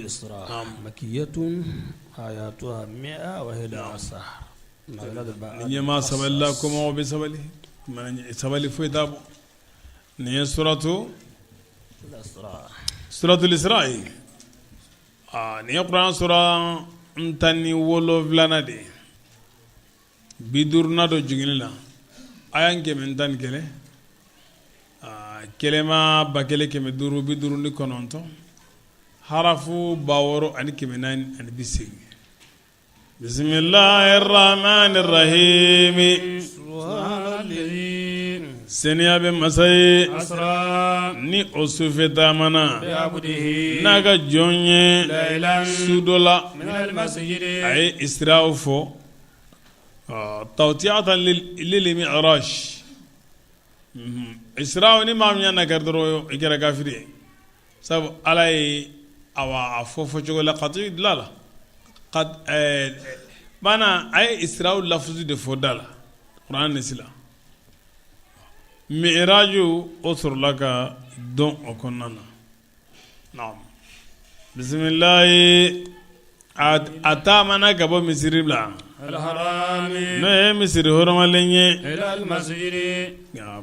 الإسراء مكية آياتها 111 نيما سبلكم وبسبله من سبل فيتاب ني سورة الإسراء ني قرآن سورة انتني ولو فلانا دي بدورنا دو جنلا ayan keme tan kele kelema bakele keme duru biduru ni kononto harafu baworo ani keme nani ani bisig bismillahir rahmanir rahim seniya be masay asra ni osufeta mana bi'abdihi naga jonye laylan sudola min al-masjid ay isra'u توطيعة للمعراج إسراء نمام يانا كردرو إكرا كافري سب علي أو أفوفو شغل قطيع لا قد بنا أي إسراء لفظ دفودال قرآن نسلا معراج أسر لك دون أكوننا نعم بسم الله أتامنا كبو مسيري بلا الحرام ne misiri horomalenye إلى المسجد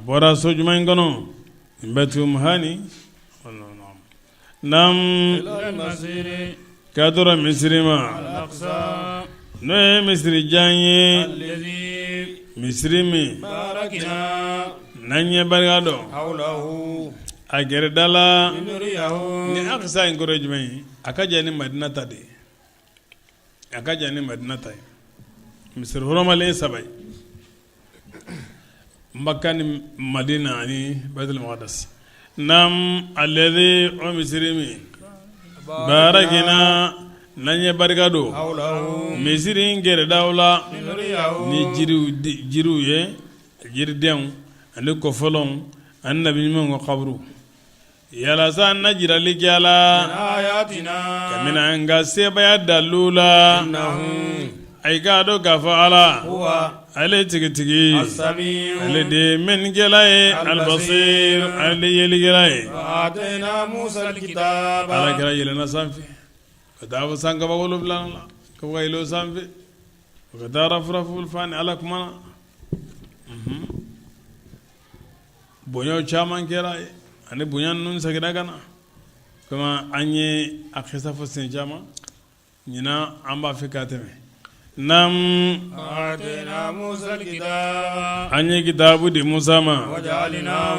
bora sojumain kono betu mahani nam إلى المسجد kadora misiri ma الأقصى ne misiri janye الذي misiri mi باركنا nanye bargado حوله agerdala لنريه ni aqsa encouragement akaja ni madina tade akaja ni madina tay misiri horomalen sabay مكة مدينة يعني بيت المقدس نام الذي أمسرمي باركنا نني بركادو حوله مسرين غير دولة لنريه نجرو جردهم أن كفلهم النبي من قبره يلا سان نجر لك يلا من آياتنا كمن أنغا سيبا يدلولا إنه أي كادو كفالا هو علي تيجي السميع الذي من جلاي البصير الذي يلجلاي وآتينا موسى الكتاب على كلا يلنا سامفي كتاب سانك بقولوا بلا كوا يلو سامفي وكتاب رفرف الفان على كمان بنيو شامان كلاي أنا بنيان نون سكنا كنا كما أني أخسر فسين شاما ينا أمبا في كاتمه نام وآتينا موسى الكتاب أني كتابو دي موسى ما وجعلناه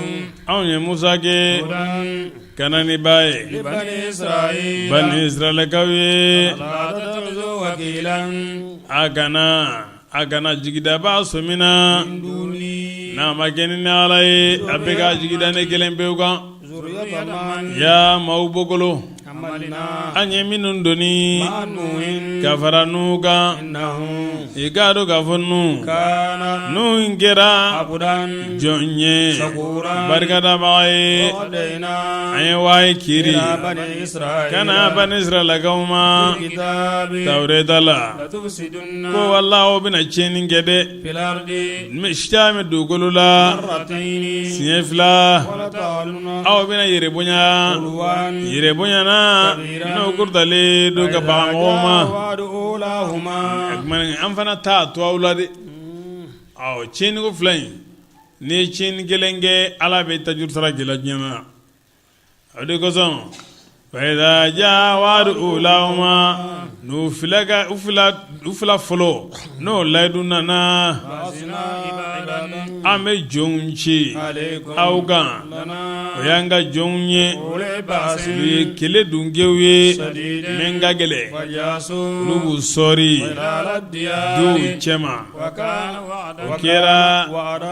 أو موسى كي هدى كناني باي لبني إسرائيل بني إسرائيل كوي لا تتخذوا وكيلا أكنا جيدا باسو منا من دوني نعم كنني علي أبقى جيدا نكلم بيوكا ذرية من يا موبوكلو حملنا أني من دوني مع نوح كفرانوكا إنه إكادو كفنو كان نو إنكرا عبدا جوني شكورا بركة باي وهدينا أي واي كيري إلى بني إسرائيل كان بني إسرائيل كوما الكتاب توريت الله لتفسدن ko wallahu bina chenin gede في الأرض mishtame dugulula مرتين siefla ولتعلن aw bina yerebunya علوا yerebunya na no gurdale do ka baamoma وادعوا لهما man amfana ta to awlade aw cheni go flan ne chen gelenge ala be tajur sara gela nyama ade ko son فإذا جاء وعد أولاهما نفلا فلو نو لا يدوننا باسنا عبادا أمي جونشي عليكم أوغا لنا ويانغا جوني أولي باس كيلي دونجيوي شديد منغا جلي وجاسو نوبو سوري وإلى دو الديار تشما وكان وعدا وكيرا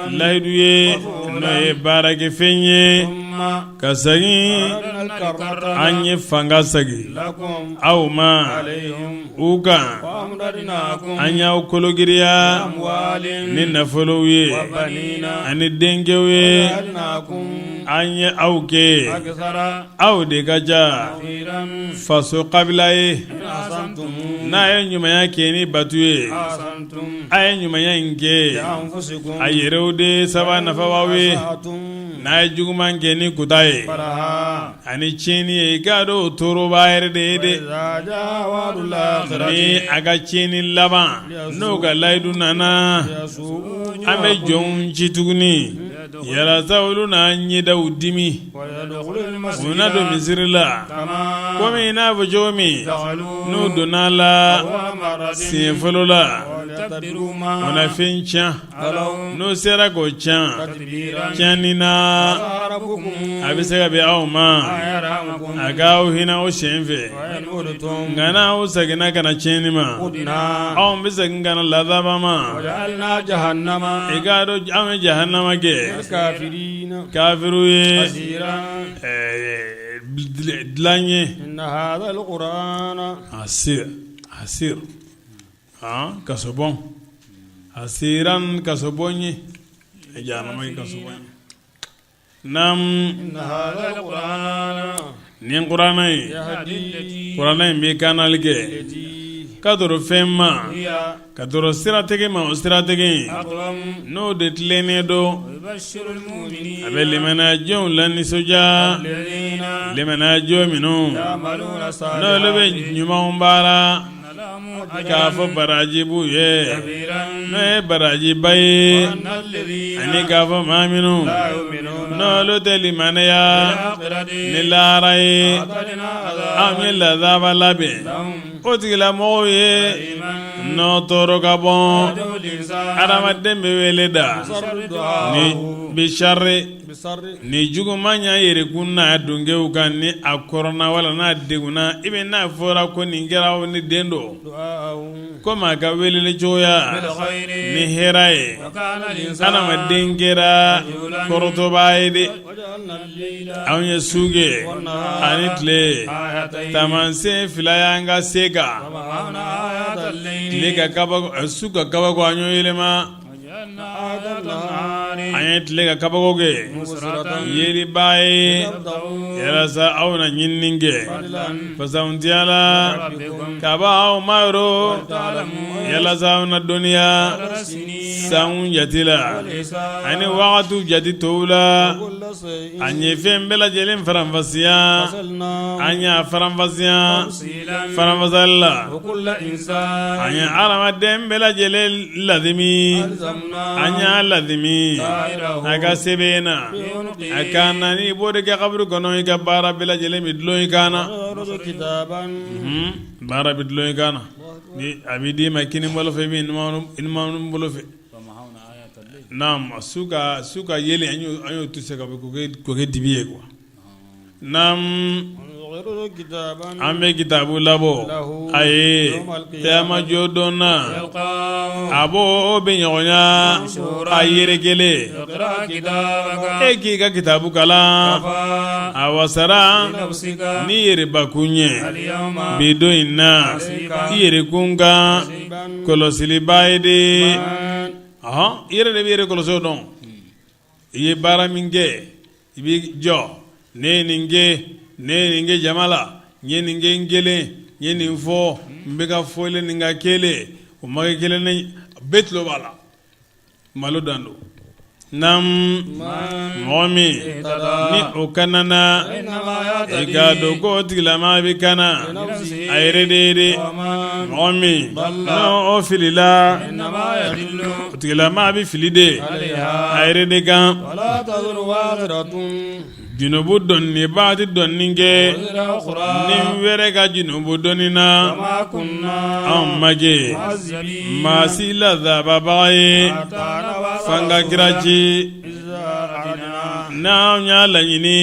لا يدوي نو بارك فيني ثم كسغي أردنا الكرة أني فانغا سغي لكم أو ما عليهم uga وأمددناكم anya kologiriya أموال ni nafolowe وبنين ani dengewe وجعلناكم anya auke أكثر au de gaja خيرا faso qabila ye إن أحسنتم na ye ɲumanya kɛ ni batu ye أحسنتم a ye ɲumanya in kɛ لأنفسكم a yɛrɛw de saba nafabaw ye وأسأتم n'a ye juguman kɛ ni kuta ye ani tiɲɛni ye i k'a dɔn o toroba yɛrɛ de ye dɛ ni a ka tiɲɛni laban n'o ka layidu nana an bɛ jɔnw ci tuguni yalasa olu n'a ɲɛdaw dimi u na don misiri la komi i n'a fɔ cogo min n'u donna la siɲɛ fɔlɔ la o na fɛn tiɲɛ n'o sera k'o tiɲɛ tiɲɛni na a bɛ se ka bɛn aw ma a k'aw hinɛ o siɲɛ fɛ nka n'aw seginna ka na tiɲɛni ma anw bɛ segin ka na ladaba ma i k'a dɔn anw ye jahanama kɛ kafiru ye dilan ye asir kasobɔn asiran kasobɔn ye jahanama ye kasobɔn ye nam nin kuranɛ in bɛ kanali kɛ ka dɔrɔ fɛn ma ka dɔrɔ siratigɛ ma o siratigɛ n'o de tilennen don a bɛ limanadenw lanisɔndiya limanadenw minnu n'olu bɛ ɲumanw baara k'a fɔ baraji b'u ye n'o ye barajiba ye ani k'a fɔ maa minnu n'olu tɛ limaneya ni lahara ye an ye lazaba labɛn o tigilamɔgɔw ye n'o tɔɔrɔ ka bɔ adamaden bɛ wele da ni bisari ni juguman y'a yɛrɛkun n'a donkew kan ni a kɔrɔna wala n'a degunna i bɛ n'a fɔra ko nin kɛra ni den do komi a ka weleli cogoya ni hɛrɛ ye adamaden kɛra kɔrɔtɔba ye de anw ye su kɛ ani tile taamasiyɛn fila y'an ka se kan tile ka kabako su ka kabako an y'o yɛlɛma an ye tile ka kabako kɛ yeliba ye yalasa aw na ɲinini kɛ fasahuntiya kaba aw ma yɔrɔ yalasa aw na dɔnniya sanw jati la ani wagatiw jati tɔw la an ye fɛn bɛɛ lajɛlen faranfasiya an y'a faranfasiya faranfasali la an ye adamaden bɛɛ lajɛlen ladimi an y'a ladimi a ka sɛbɛn na a kan na ni b'o de kɛ kaburu kɔnɔ i ka baara bɛɛ lajɛlen bɛ dulon i kan na baara bɛ dulon i kan na a bɛ d'i ma kini bolo fɛ i bɛ numan bolo fɛ naam su ka yeli an y'o to se ka k'o kɛ dibi ye quoi naam an bɛ kitabu labɔ a ye tɛmɛjo dɔnna a b'o bɛ ɲɔgɔnya a yɛrɛ kelen e k'i ka kitabu kalan a wasara ni yɛrɛbakun ye bi don in na i yɛrɛkun kan kɔlɔsiliba ye de i yɛrɛ de bɛ yɛrɛ kɔlɔsi o dɔn i ye baara min kɛ i bɛ jɔ ne ye nin kɛ ne ye nin kɛ jama la n ye nin kɛ n kelen n ye nin fɔ n bɛ ka fɔlen nin ka kelen o ma kɛ kelen ne bɛɛ tulo b'a la malo dan don nam mɔgɔ min ni o kanana i ka dɔn ko o tigilama bɛ kana a yɛrɛ de ye de mɔgɔ min n'o filila o tigilama bɛ fili de a yɛrɛ de kan junubu dɔnni baati dɔnni kɛ ni wɛrɛ ka junubu dɔnni na anw ma kɛ maa si lazababaga ye fanga kira ci n'anw y'a laɲini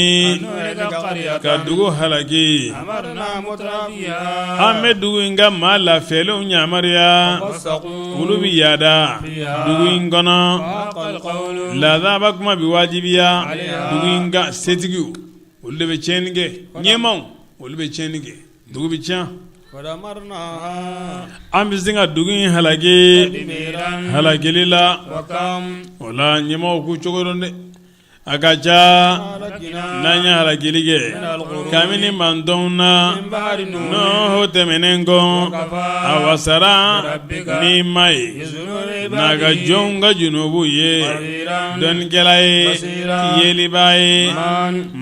ka dugu halaki an bɛ dugu in ka maa lafiyɛlenw yamariya olu bɛ yaada dugu in kɔnɔ lazaba kuma bɛ wajibiya dugu in ka setigiw olu de bɛ tiɲɛni kɛ ɲɛmaw olu bɛ tiɲɛni kɛ dugu bɛ tiɲɛ an bɛ se ka dugu in halakili la o la ɲɛmaw k'u cogo dɔn dɛ a ka ca n'an ye halakili kɛ kabini mantɔnw na n'o tɛmɛnen kɔ a wasara ni ma ye naga jonga junubu ye donkɛla ye yeliba ye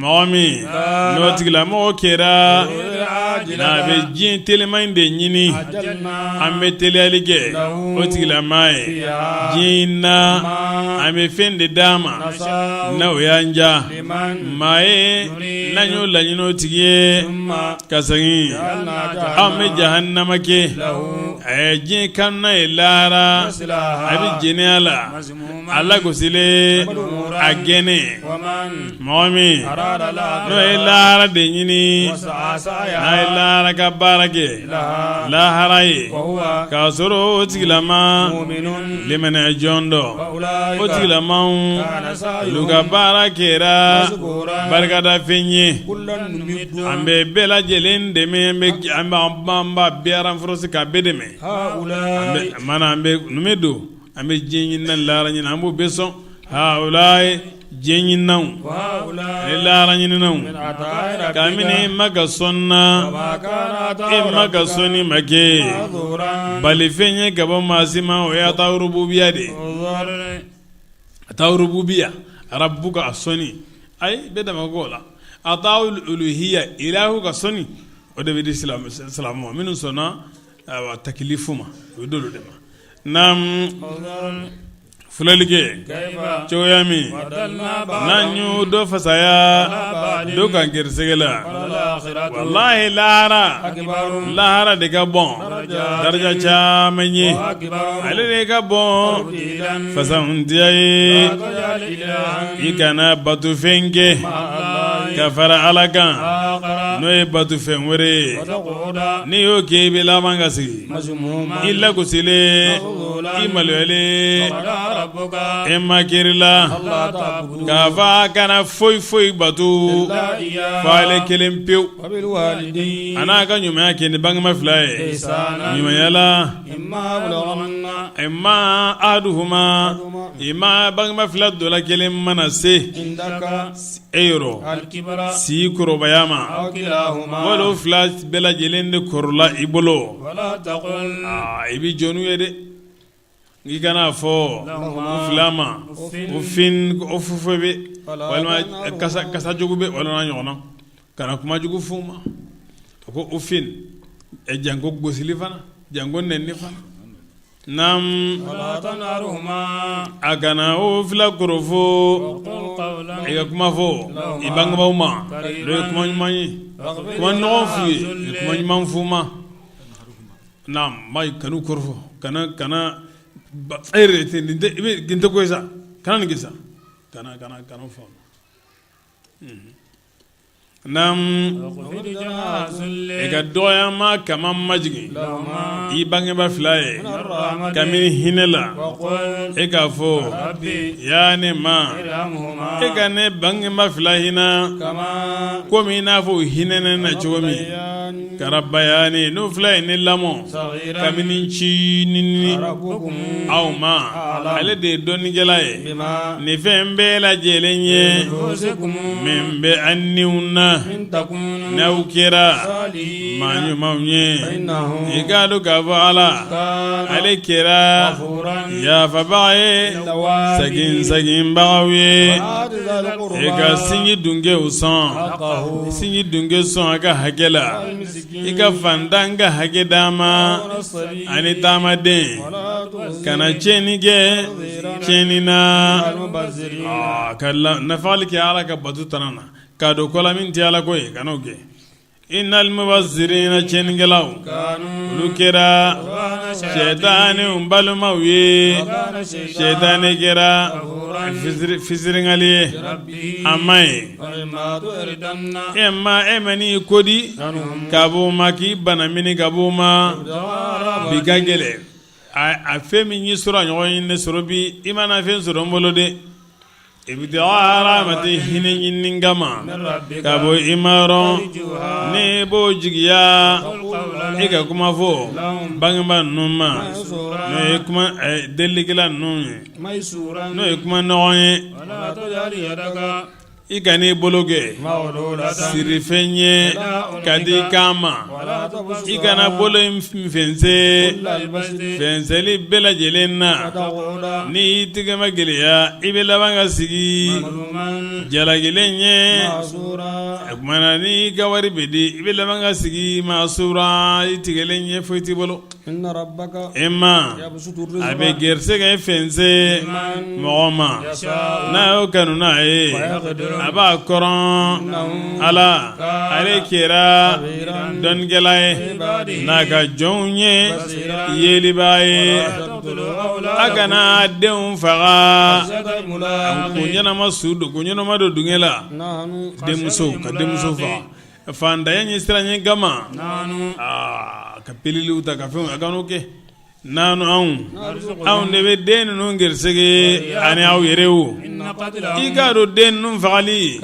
mɔgɔ min n'o tigilamɔgɔ kɛra n'a bɛ diɲɛ telima in de ɲini an bɛ teliyali kɛ o tigilama ye diɲɛ in na an bɛ fɛn de d'a ma n'o y'an ja maa ye n'an y'o laɲini o tigi ye ka segin an bɛ jahannama kɛ diɲɛ kanuna ye lahara a bɛ jɛnɛya la a lagosilen a gɛnɛ mɔgɔ min n'o ye lahara de ɲini n'a ye lahara ka baara kɛ lahara ye k'a sɔrɔ o tigilama limaniya jɔn dɔ o tigilamaw olu ka baara kɛra barikada fɛn ye an bɛ bɛɛ lajɛlen dɛmɛ an b'a bɛɛ aranforosi k'a bɛɛ dɛmɛ mana an bɛ numu don an bɛ diɲɛ ɲini na lahara ɲini an b'o bɛɛ sɔn haulaye diɲɛ ɲininaw ni lahara ɲininaw kabini ma ka sɔnna e ma ka sɔnni ma kɛ balifɛn ye ka bɔ maa si ma o ye a taa rububiya de a taa rububiya arabu ka sɔnni ayi bɛɛ dama k'o la a taa uluhiya ilahu ka sɔnni o de bɛ di silamɛ minnu sɔnna takilifu ma o ye dolu de ma naam fulali kɛ cogoya min n'an y'o dɔ fasaya dɔ kan gɛrɛsɛgɛ la walahi lahara de ka bɔn daraja caman ye ale de ka bɔn fasahuntiya ye i kana batufɛn kɛ ka fara ala kan n'o ye batufɛn wɛrɛ ye n'i y'o kɛ i bɛ laban ka sigi i lagosilen i maloyalen e ma kirila k'a fɔ kana foyi batu f'ale kelen pewu a n'a ka ɲumanya kɛ ni bangema fila ye ɲumanyala imma ahaduhuma imma bangema fila dɔ la kelen mana se e yɔrɔ si kɔrɔbaya ma wala o fila bɛɛ lajɛlen de kɔrɔla i bolo i bɛ jɔn n'u ye dɛ n'i kana fɔ o fila ma o fin o fufu bɛ walima kasa jugu bɛ walima ɲɔgɔnna kana kuma jugu f'u ma ko o fin jango gosili fana jango nɛnni fana naam a kana o fila korofo i ka kuma fɔ i bangebaaw ma n'o ye kuma ɲuman ye kuma nɔgɔn f'u ye kuma ɲuman f'u ma naam maa kanu korofo kana ayre te nde ibe ginte ko sa kana ngisa kana fo nam e ga doya ma kama majigi i bange ba flaye kamini hinela e ga fo ya ne ma e ga ne bange ma flahina ko mi na fo hinene na chomi karabayani no flaye ne lamo kamini chi ni aw ma ale de doni gelaye ni fembe la jelenye membe anniuna n'aw kɛra maa ɲumanw ye i k'a dɔn k'a fɔ ala ale kɛra yaafabaga ye saginbagaw ye i ka sinji dunkew sɔn sinji dunke sɔn a ka hakɛ la i ka fantan ka hakɛ d'a ma ani taamaden kana tiɲɛni kɛ tiɲɛni na ka nafali kɛ ala ka bato tana na k'a dɔn kɔla min tɛ ala ko ye kan'o kɛ innal mubazzirina tiɲɛnikɛlaw olu kɛra sɛtaaniw balimaw ye sɛtaani kɛra fisiringali ye a ma ye e ma n'i kodi k'a b'o ma k'i bana mini ka b'o ma bi ka gɛlɛ a fɛn min y'i sɔrɔ a ɲɔgɔn ye ne sɔrɔ bi i mana fɛn sɔrɔ n bolo de ibtigaa rahmati hine ñinnin gama kabo imaron ne bo jigiya e ka kuma fo bangba numa no e kuma deligila nunye no e kuma noye i kan'i bolo kɛ sirifɛn ye ka di kan ma i kana bolo in fɛnse fɛnsɛli bɛɛ lajɛlen na ni i tigɛ ma gɛlɛya i bɛ laban ka sigi jalagɛlen ye o kumana ni i ka wari bɛ di i bɛ laban ka sigi masura i tigɛlen ye foyi t'i bolo e ma a bɛ gɛrisɛgɛ fɛnse mɔgɔ ma n'a y'o kanu n'a ye a b'a kɔrɔn ala ale kɛra dɔnnikɛla ye n'a ka jɔnw ye yeliba ye a kana denw faga ko ɲɛnama su don ko ɲɛnama don dungɛ la denmuso ka denmuso faga fantanya ɲɛ siran ɲɛ gama ka pililiw ta ka fɛnw a kan'o kɛ nanu anw de bɛ den ninnu gɛrisɛgɛ ani aw yɛrɛ wo i k'a dɔn den ninnu fagali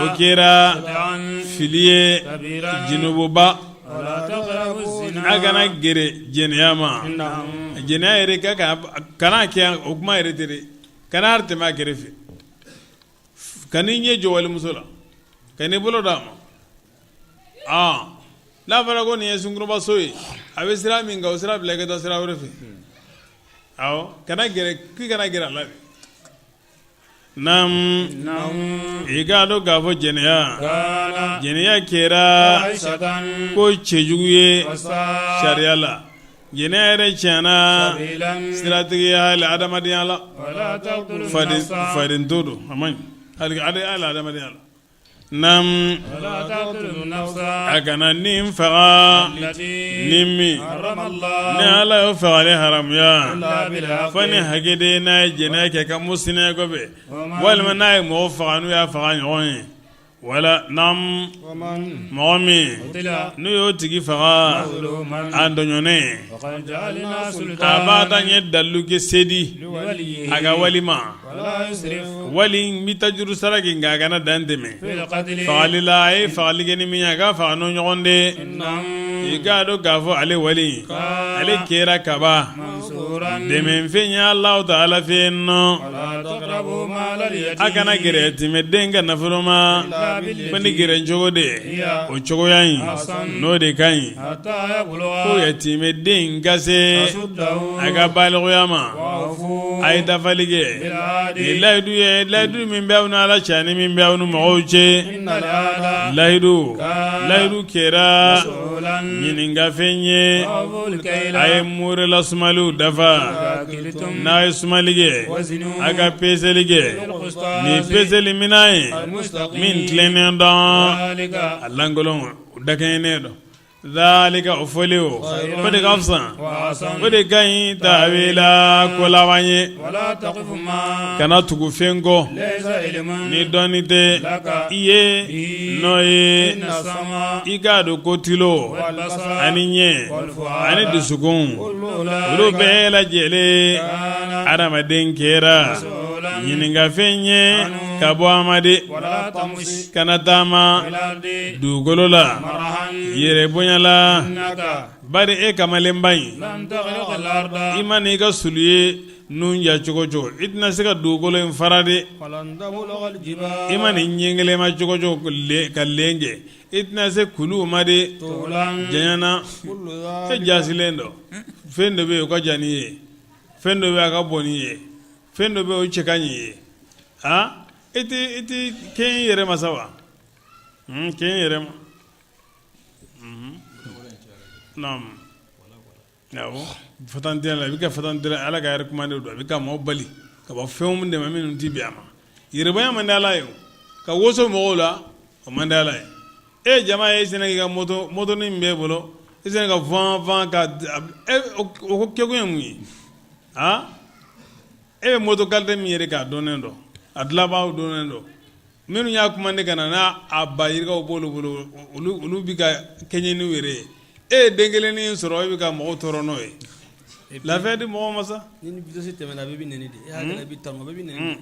o kɛra fili ye jinuboba a kana gɛrɛ jɛnɛya ma jɛnɛya yɛrɛ kana kɛ o kuma yɛrɛ tɛ dɛ kana tɛmɛ a kɛrɛfɛ kan'i ɲɛ jɔ walimuso la kan'i bolo d'a ma n'a fɔra ko nin ye sunkurubaso ye a bɛ sira min kan o sira bila i ka taa sira wɛrɛ fɛ awɔ kana gɛrɛ k'i kana gɛrɛ a la de naam i k'a dɔn k'a fɔ jɛnɛya kɛra ko cɛjugu ye sariya la jɛnɛya yɛrɛ tiɲɛna siratigiya hali adamadenya la faden to don a man ɲi hali adamadenya la nam a kana nin faga nin min ni ala y'o fagali haramuya fo ni hakɛ de n'a ye jɛnɛya kɛ ka musinɛ kɔfɛ walima n'a ye mɔgɔ faga n'u y'a faga ɲɔgɔn ye wala nam mɔgɔ min n'u y'o tigi faga a dɔɲɔnen a b'a ta ɲɛ dalilu kɛ sedi a ka wali ma wali n bɛ taa juru sara kɛ nka a kana dan tɛmɛ fagali la a ye fagali kɛ ni min ye a ka faga n'o ɲɔgɔn de i k'a dɔn k'a fɔ ale wali ale kɛra kaba dɛmɛfɛn ye Alahu Taala fɛ yen nɔ a kana gɛrɛ tɛmɛ den ka nafolo ma ko ni gɛrɛ cogo de o cogoya in n'o de ka ɲi ko yatimɛ den ka se a ka baligoya ma a ye dafali kɛ ni layidu ye layidu min bɛ aw ni Ala cɛ ani min bɛ aw ni mɔgɔw cɛ layidu kɛra ɲininkafɛn ye a ye morila sumaliw dafa n'a ye sumali kɛ a ka peseli kɛ ni peseli minan ye min tilennen dɔn a langolon dakɛɲɛnen dɔn zalika o fɔli o de ka fisa o de ka ɲi tawila ko laban ye kana tugu fɛn kɔ ni dɔnni tɛ i ye n'o ye i k'a dɔn ko tilo ani ɲɛ ani dusukun olu bɛɛ lajɛlen adamaden kɛra ɲininkafɛn ye ka bɔ amade kana taama dugukolo la yɛrɛ bonya la bari e kamalenba in i ma n'i ka sulu ye nun ja cogo cogo i tɛna se ka dugukolo in fara de i ma nin ɲɛnkelen ma cogo cogo ka len kɛ i tɛna se kuluw ma de janyana e jasilen dɔ fɛn dɔ bɛ yen o ka jan n'i ye fɛn dɔ bɛ yen a ka bon n'i ye fɛn dɔ bɛ yen o cɛ ka ɲi ye i tɛ kɛ i yɛrɛ ma sa wa kɛ i yɛrɛ ma naam awɔ fatantɛ la i bɛ ka fatantɛ la Ala ka yɛrɛ kumanden don a bɛ ka maaw bali ka bɔ fɛnw dɛmɛ minnu tɛ bɛn a ma yɛrɛbonya man di Ala ye ka woso mɔgɔw la o man di Ala ye jama ye sɛnɛ k'i ka moto ni min b'e bolo i sɛnɛ ka fan ka o kɛkun ye mun ye e bɛ moto kalite min yɛrɛ k'a dɔnnen dɔn a dilanbaaw dɔnnen dɔn minnu y'a kumanden ka na n'a ba yirikaw b'olu bolo olu bɛ ka kɛɲɛ n'u yɛrɛ ye e ye den kelennin sɔrɔ e bɛ ka mɔgɔw tɔɔrɔ n'o ye lafiya di mɔgɔw ma sa ni vitesse tɛmɛna a bɛ nɛni de e hakili la i bɛ tanu a bɛ nɛni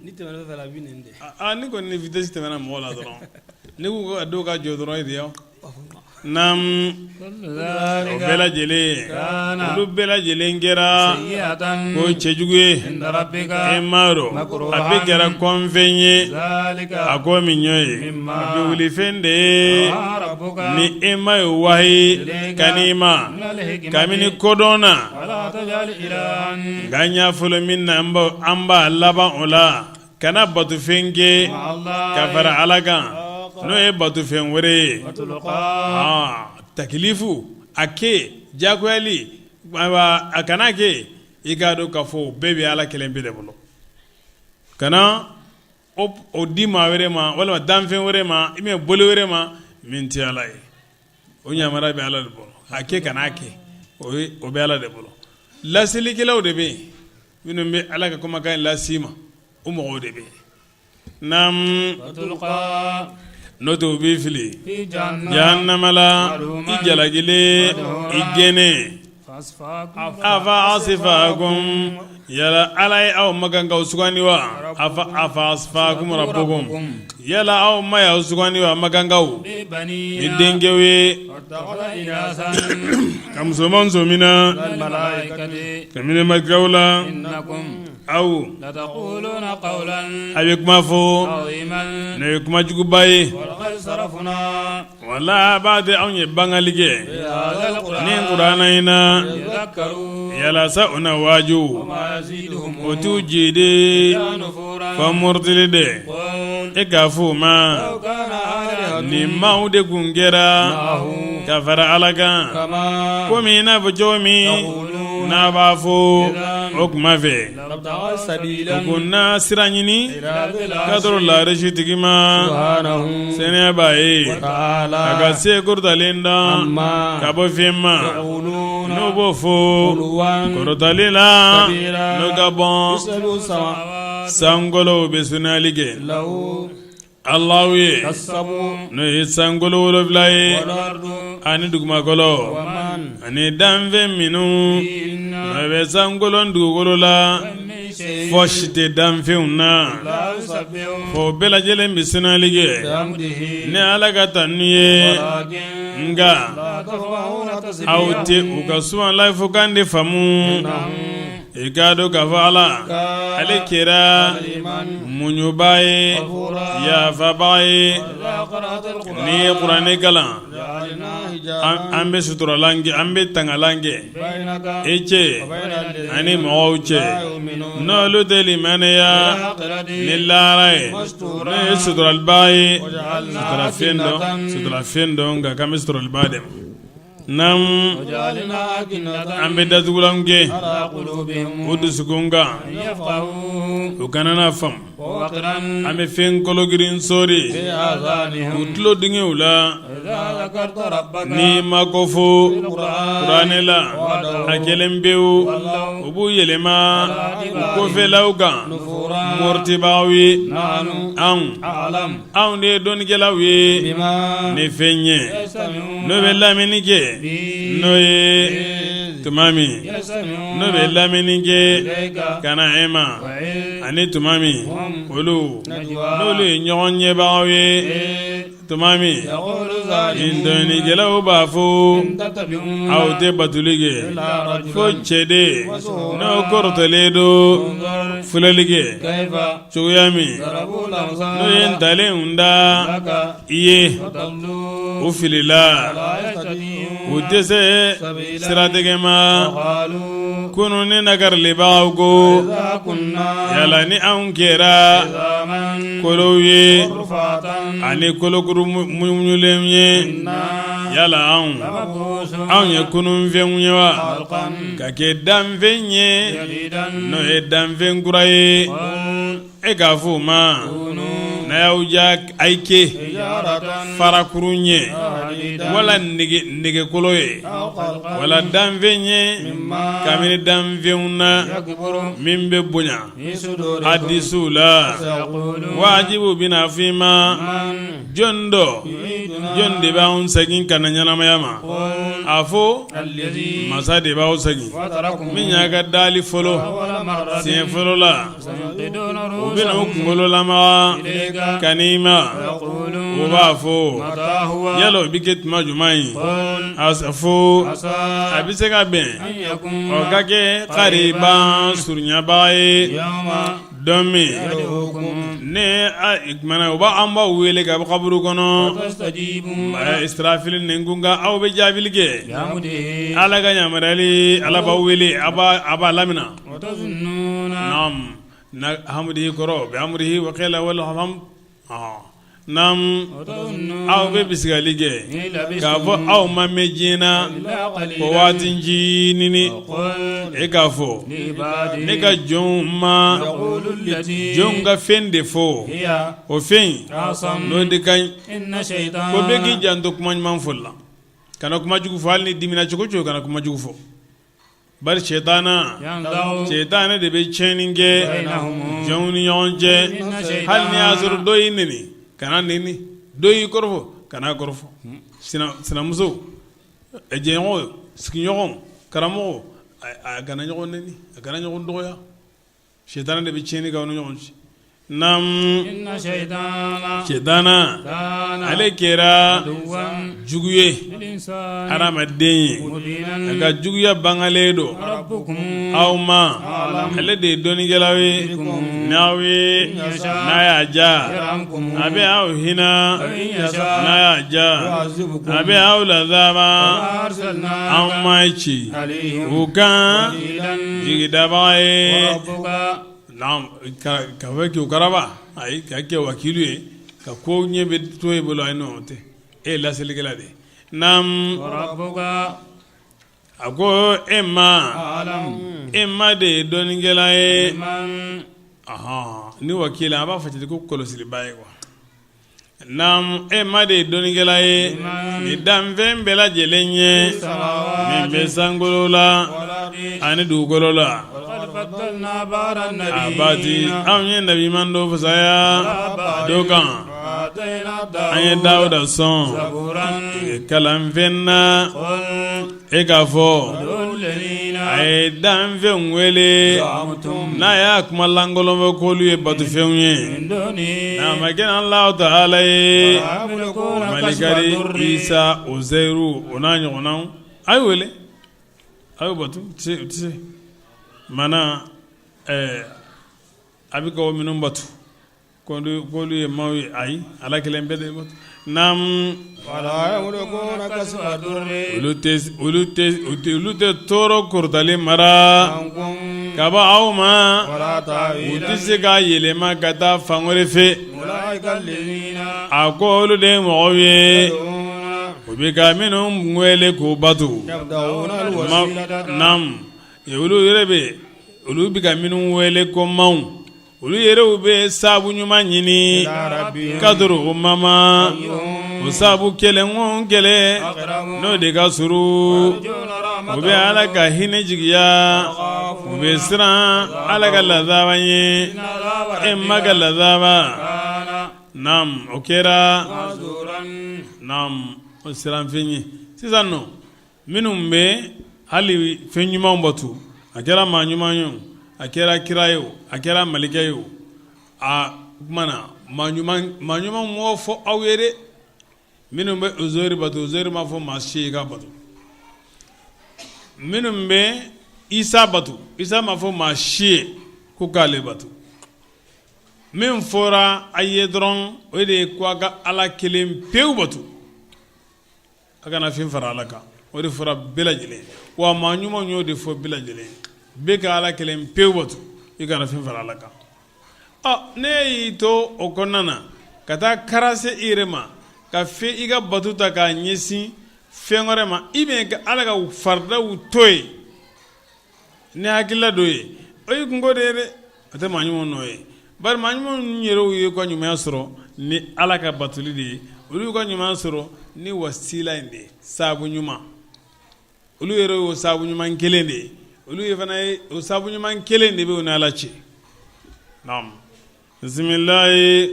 ni tɛmɛna fɛ la a bɛ nɛni de ni kɔni ni vitesse tɛmɛna mɔgɔ la dɔrɔn ni ko ka dɔw ka jɔ dɔrɔn e de yan nam o bɛɛ lajɛlen olu bɛɛ lajɛlen kɛra ko cɛjugu ye e m'a dɔn a bɛ kɛra kɔnfɛn ye a ko min ɲɔ ye a bɛ wuli fɛn de ye ni e ma ye wahi kan'i ma kabini kodɔn na nka n y'a fɔlɔ min na an b'a laban o la kana batofɛn kɛ ka fara Ala kan n'o ye batofɛn wɛrɛ ye takilifu a kɛ jagoyali a kana kɛ i k'a dɔn k'a fɔ bɛɛ bɛ Ala kelen pe de bolo kana o di maa wɛrɛ ma walima danfɛn wɛrɛ ma i mɛ bolo wɛrɛ ma min tɛ Ala ye o ɲamara bɛ Ala de bolo a kɛ kana kɛ o bɛ Ala de bolo lasilikɛlaw de bɛ yen minnu bɛ Ala ka kumakan lasi ma o mɔgɔw de bɛ yen nam n'o tɛ u b'i fili jahannama la i jalakile i gɛnɛ afa asifakum yala Ala ye aw magankaw sugandi wa afa asifakum rabbukum yala aw ma y'aw sugandi wa magankaw ni denkɛw ye ka musoman somina ka minɛmatikaw la aw a bɛ kuma fɔ ne ye kuma juguba ye wala a b'a de anw ye bangali kɛ ni Kurana in na yalasa o na waaju o t'u jide fa murtili de e k'a fɔ o ma nin maaw de kun kɛra ka fara Ala kan komi i n'a fɔ cogo min n'a b'a fɔ o kuma fɛ o ko n'a sira ɲini ka sɔrɔ laarisi tigi ma sɛnɛ b'a ye a ka se kɔrɔtalen da ka bɔ fiɲɛ ma n'o b'o fɔ kɔrɔtali la n'o ka bɔn sankolow bɛ sunali kɛ Allahu ye n'o ye sankolo 7 ye ani dugumakolo ani danfɛn minnu n'o bɛ sankolo dugukolo la fo si tɛ danfɛnw na fo bɛɛ lajɛlen bɛ sunali kɛ ni Ala ka tanu ye nka aw tɛ u ka sumanla fo kan de faamu i k'a dɔn k'a fɔ Ala ale kɛra muɲuba ye yafabaga ye n'i ye Kuranɛ kalan an bɛ suturalan kɛ an bɛ tangalan kɛ i cɛ ani mɔgɔw cɛ n'olu tɛ limaniya ni laara ye ne ye suturaliba ye suturafɛn dɔn nka k'an bɛ suturaliba dɛmɛ nam an bɛ datugulan kɛ o dusukun kan o kana na faamu an bɛ fɛn kologirin sɔɔri u tulo dingɛw la ni ma ko fo Kuranɛ la a kelen pewu u b'u yɛlɛma u kɔfɛlaw kan murtibagaw ye anw de ye dɔnnikɛlaw ye ni fɛn ye n'o bɛ lamɛnni kɛ n'o ye tuma min n'o bɛ lamɛnni kɛ kana e ma ani tuma min olu n'olu ye ɲɔgɔn ɲɛbagaw ye tuma min nin dɔnnikɛlaw b'a fɔ aw tɛ batuli kɛ fo cɛ de n'o kɔrɔtɔlen don filɛli kɛ cogoya min n'o ye ntalen da i ye u filila u tɛ se siratigɛ ma kunu ni nakarilibagaw ko yala ni anw kɛra kolow ye ani kolokuru muɲulen ye yala anw ye kununfɛnw ye wa ka kɛ danfɛn ye n'o ye danfɛn kura ye e k'a fɔ o ma n'a y'aw ja ayi kɛ farakurun ye wala nɛgɛkolo ye wala danfɛn ye kabini danfɛnw na min bɛ bonya a disiw la wajibu bɛna f'i ma jɔn de b'anw segin ka na ɲɛnamaya ma a fɔ masa de b'aw segin min y'a ka dali fɔlɔ siɲɛ fɔlɔ la u bɛna u kunkolo lamaga kan'i ma o o b'a fɔ متى هو yala o bɛ kɛ tuma jumɛn ye قل a fo عسى a bɛ se ka bɛn أن يكون o ka kɛ qariban surunyabaga ye يوم don min يدعوكم ne kumana o b'an b'aw wele ka bɔ kaburu kɔnɔ فتستجيبون Israfil ni n ko nka aw bɛ jaabili kɛ بحمده ala ka yamaruyali ala b'aw wele a b'a lamina وتظنون naam na hamdihi kɔrɔ bi amrihi wa qila wal hamd naam وتظنون aw bɛ bisigali kɛ إن k'a fɔ لبثتم aw ma mɛn diɲɛ na إلا ko قليلا waati ncinin وقل e k'a fɔ لعبادي ne ka jɔnw ma يقول التي jɔnw ka fɛn de fɔ هي o fɛn أحسن n'o de ka ɲi إن ko bɛɛ k'i الشيطان janto kuma ɲuman fɔli la kana kuma jugu fɔ hali ni dimina cogo cogo kana kuma jugu fɔ bari sɛtana ينزغ sɛtana de bɛ tiɲɛni kɛ بينهم jɔnw ni ɲɔgɔn cɛ hali ni y'a sɔrɔ dɔ y'i neni kana neni dɔ y'i kɔrɔfɔ kana kɔrɔfɔ sinamuso jɛɲɔgɔn sigiɲɔgɔn karamɔgɔ a kana ɲɔgɔn neni a kana ɲɔgɔn dɔgɔya sɛtana de bɛ tiɲɛni kɛ aw ni ɲɔgɔn cɛ naam إن الشيطان sɛtana كان ale kɛra عدوا jugu ye للإنسان hadamaden ye a مبينا ka juguya bangalen don ربكم aw ma ale de ye dɔnnikɛlaw ye n'aw ye n'a y'a ja يرحمكم a bɛ aw hinɛ وإن يشاء n'a y'a ja يعذبكم a bɛ aw lazaba أرسلنا aw ma ci عليهم u kan قليلا jigidabaga ye وربك naam ka fɛ k'u karaba ayi ka kɛ wakilu ye ka ko ɲɛ bɛ to e bolo ayi n'o tɛ e ye laselilikɛla de ye naam وربك a ko e ma أعلم e ma de ye dɔnnikɛla ye من ni wakili a b'a fɔ ten ko kɔlɔsiliba ye kuwa naam e ma de ye dɔnnikɛla ye ni danfɛn bɛɛ lajɛlen ye min bɛ sankolo la ani dugukolo la وقد فضلنا بعض a النبيين baati anw ye nabiɲuman dɔ fisaya dɔ kan وآتينا an ye داود Dawuda sɔn زبورا kalanfɛn na قل e k'a fɔ ادعوا الذين a ye danfɛnw wele زعمتم n'a y'a kuma lankolon fɔ k'olu ye batufɛnw ye من دوني n'a ma kɛ Alahu Taala ye يملكون كسب malikari الضر Isa Uzairu o n'a ɲɔgɔnnaw a ye wele a ye batu u tɛ se mana a bɛ ka o minnu batu k'olu ye maaw ye ayi ala kelen bɛɛ de ye batu naam ولا يملكون كسب الضر olu tɛ tɔɔrɔ korotali mara عنكم ka bɔ aw ma ولا u تعويلا tɛ se k'a yɛlɛma ka taa fan wɛrɛ fɛ أولئك الذين a ko olu de ye mɔgɔw ye يدعون u bɛ ka minnu wele k'u batu يبدأون الوسيلة naam olu yɛrɛ bɛ olu bɛ ka minnu wele ko maaw olu yɛrɛw bɛ sabu ɲuman ɲini إلى ربهم kaduru o mama o sabu kelen o kelen أقربون n'o de ka surun يرجون u bɛ رحمته ala ka hinɛ jigiya u bɛ siran ala ka lazaba ye إن عذاب e ma ka ربك lazaba كان naam o kɛra معذورا naam o siranfɛn ye sisan nɔ minnu bɛ hali fɛn ɲumanw batu a kɛra maa ɲuman ye o a kɛra kira ye o a kɛra malikɛ ye o a kumana maa ɲuman m'o fɔ aw ye dɛ minnu bɛ Uzairu batu Uzairu m'a fɔ maa si ye k'a batu minnu bɛ Isa batu Isa m'a fɔ maa si ye ko k'ale batu min fɔra a ye dɔrɔn o de ye ko a ka ala kelen pewu batu a kana fɛn fara ala kan o de fɔra bɛɛ lajɛlen wa maa ɲumanw y'o de fɔ bɛɛ lajɛlen bɛɛ ka ala kelen pewu batu i kana fɛn fara ala kan ne y'i to o kɔnɔna na ka taa karase i yɛrɛ ma ka fɛn i ka batu ta k'a ɲɛsin fɛn wɛrɛ ma i bɛ ka ala ka faridaw to yen ni hakilila dɔ ye o y'i kunko de ye dɛ o tɛ maa ɲumanw nɔ ye bari maa ɲumanw yɛrɛw ye ka ɲumanya sɔrɔ ni ala ka batuli de ye olu y'u ka ɲumanya sɔrɔ ni wasila in de ye sabu ɲuman olu yɛrɛ y'o sabu ɲuman kelen de ye olu ye fana ye o sabu ɲuman kelen de bɛ u ni ala cɛ naam bisimilayi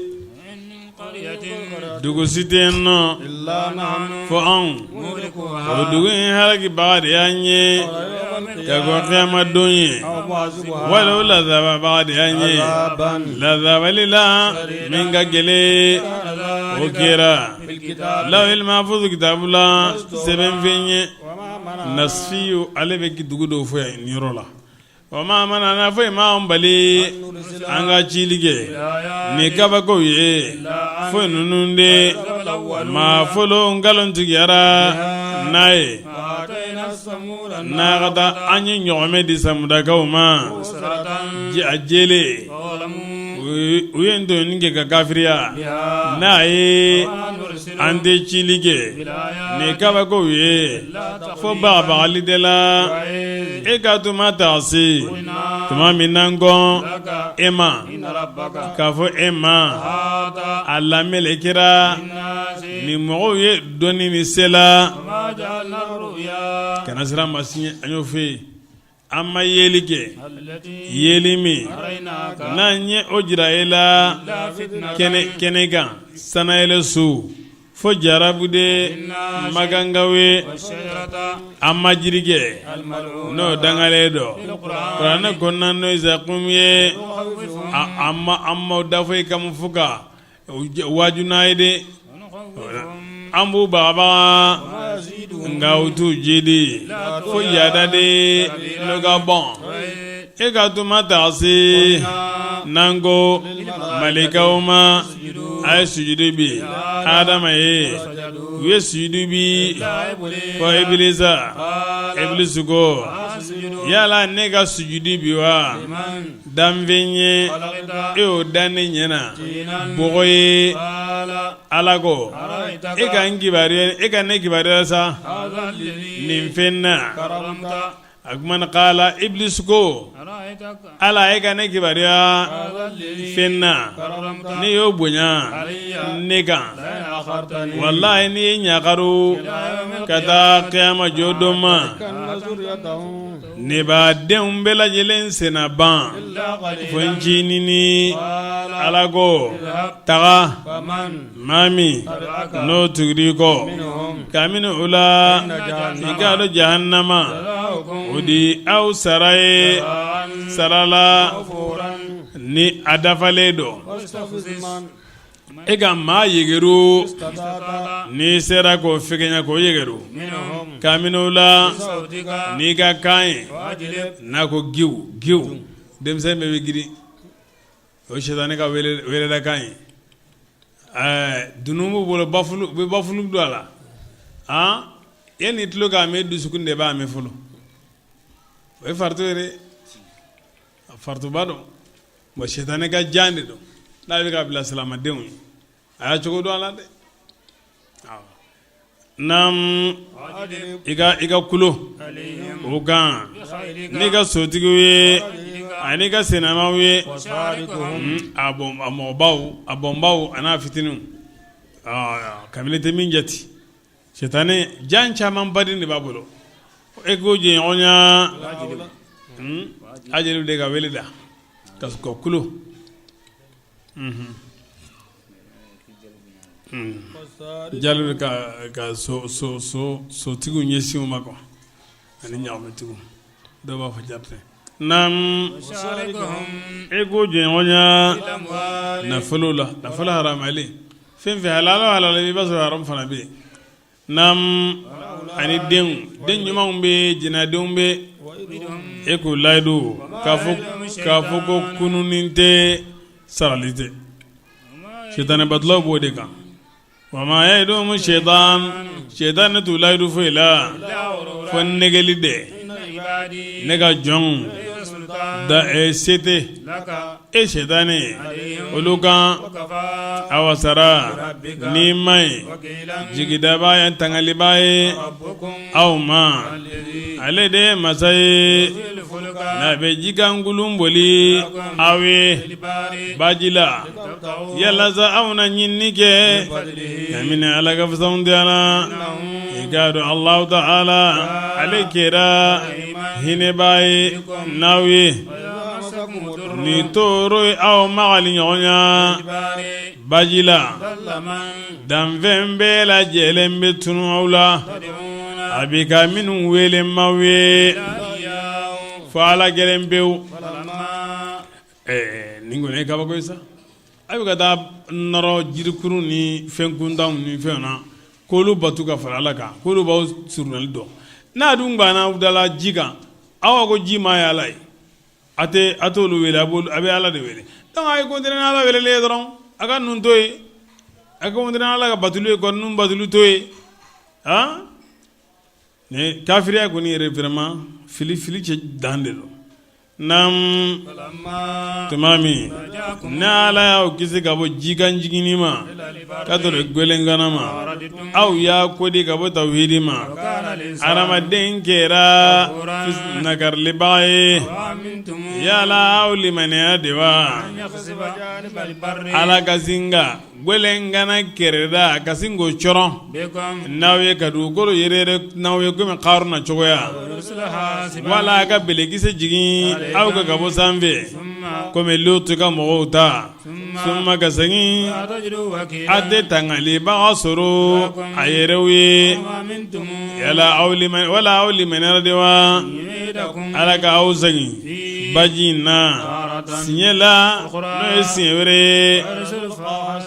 dugu si tɛ yen nɔ إلا نحن fo anw o مهلكوها dugu in halakibaga de y'an ye ko qiyama donye wala la zaba ba'di anye la zaba lila min ga gele o kira lawil mahfuz kitabula seben finye nasfiyu alebe ki dugudo fo ni rola wa ma mana na fo ma on bali anga chilige ni kaba ko ye fo nununde ma folo ngalon tigara nae na gada anyi nyome di samuda kauma ji ajele uyendo ninge ka kafiriya nae ande chilige ni kaba ko ye fo ba ba alidela e ka tuma tasi tuma minango ema kafo ema alla melekira ni mo ye doni ni sela kana sira masinye anyo fe amma yelige yelimi nanye ojiraela kenega sanaele su fo jarabude magangawe amma jirige no dangaledo qur'ana konnano izakumye amma dafay kam fuka wajunaide ambu baba ngautu jidi fo yada de loga bon e ga tu mata si nango malikauma ay sujudu bi adama ye we sujudu bi ko iblisu go yala ne ga sujudu bi wa damvenye e o dane nyena bogoye alago e ga ngibare e ga ne gibare sa nimfenna agman qala iblis ko ala e ga ne gibare fenna ne yo bonya ne ga wallahi ni nyakaru kata qiyama jodoma ne ba den bela jelen sena ban fonjini ni alago taga mami no tugriko kamin ula igalo jahannama udi au sarai sarala ni adafaledo ega ma yegeru ni sera ko figenya ko yegeru kaminula ni ga kai na ko giu dem se me gidi o shetane ka wele da kai dunumu bolo bafulu do ala yani tlo ga me du sukunde ba me fulu we fartu bado mo shetane ka jande do na be ka bila salama dewu aya chogo do ala de nam iga kulo ogan niga sotigiwe aniga senamawe abombaw ana fitinu kamilete minjati shetane jancha man badini babolo ego je onya ajelu de ga welida kasko kulo jalu ka so tigu nyesi mako ani nyawme tigu do ba fa jatte nam ego je onya na fulula haram ali fin fi halala bi basu haram fana bi nam ani den nyuma umbe jina dumbe eko laidu kafuko kununinte saralite shaitan badlo bodeka wama yaidum shaitan tu laidu fela fonnegelide nega jong da esete e shaitani uluka awasara ni mai jigida bayan tangali baye au ma alede masai na be jigangulum boli awe bajila yalla za auna nyinnike amina alaga fsaundi ala igado Allah ta'ala alikira hine baye nawe ni toro aw magali nyonya bajila damvembe la jelembe tunu awla abika minu wele mawe fa ala gelen bew فلما nin gone kaba koy sa ayi ka taa nɔrɔ jirikuru ni fɛn kuntanw ni fɛnw na k'olu batu ka fara ala kan k'olu b'aw surunali dɔn n'a dun banna dala ji kan aw ko ji ma ye ala ye a t'olu wele a bɛ ala de wele donc a ye continuer ni ala weleli ye dɔrɔn a ka nun to yen a ka continuer ni ala ka batulu ye kɔni nun batulu to yen han ne kafiriya kɔni yɛrɛ vraiment fili cɛ dan de don nam tuma min ni ala y'aw kisi ka bɔ jikan jigini ma ka tɔrɔ gwelengana ma aw y'a kodi ka bɔ tawhidi ma adamaden kɛra nakarilibaga ye yala aw limaniya de wa ala ka sin ka gwelengana kɛrɛda ka sin k'o cɔrɔn n'aw ye ka dugukolo yɛrɛ n'aw ye komi Karuna cogoya wala a ka belekisɛ jigin aw ka bɔ sanfɛ komi Lutu ka mɔgɔw ta summa ka segin a tɛ tangalibaga sɔrɔ a yɛrɛw ye yala aw limaniyara de wa ala ka aw segin baji in na siɲɛ la n'o ye siɲɛ wɛrɛ ye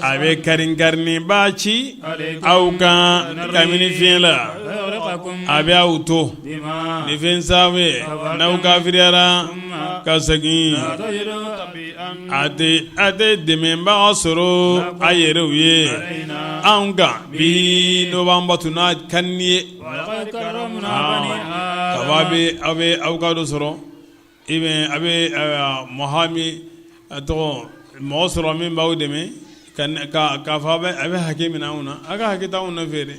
a bɛ karin ba ci aw kan kabini fiɲɛ la a bɛ aw to ni fɛn sanfɛ n'aw kafiriyara ka segin a tɛ dɛmɛbaga sɔrɔ a yɛrɛw ye anw kan bi n'o b'an batu n'a ka ni ye kaba aw ka dɔ sɔrɔ a bɛ Muhamadi tɔgɔ mɔgɔ sɔrɔ min b'aw dɛmɛ k'a fɔ a bɛ hakɛ min anw na a ka hakɛ t'anw nɔfɛ dɛ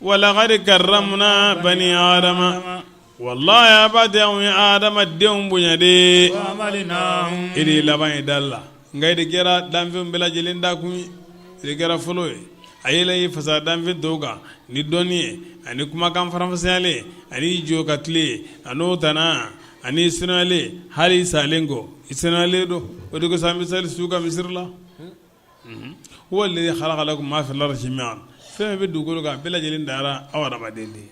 walaqad karramna bani adama wallahi a b'a tɛ anw ye adamadenw bonya de e de ye laban ye dali la nka e de kɛra danfɛnw bɛɛ lajɛlen da kun ye e de kɛra fɔlɔ ye a yɛlɛ ye fasa danfɛn tɔw kan ni dɔnni ye ani kumakan faranfasiyalen ani jo ka tile an'o tana ani sinale hali salen kɔ i sinale don o de ko sa misali su ka misiri la huwa alladhi khalaqa lakum ma fil ardi jami'an fɛn bɛ dugukolo kan bɛɛ lajɛlen dara aw adamaden de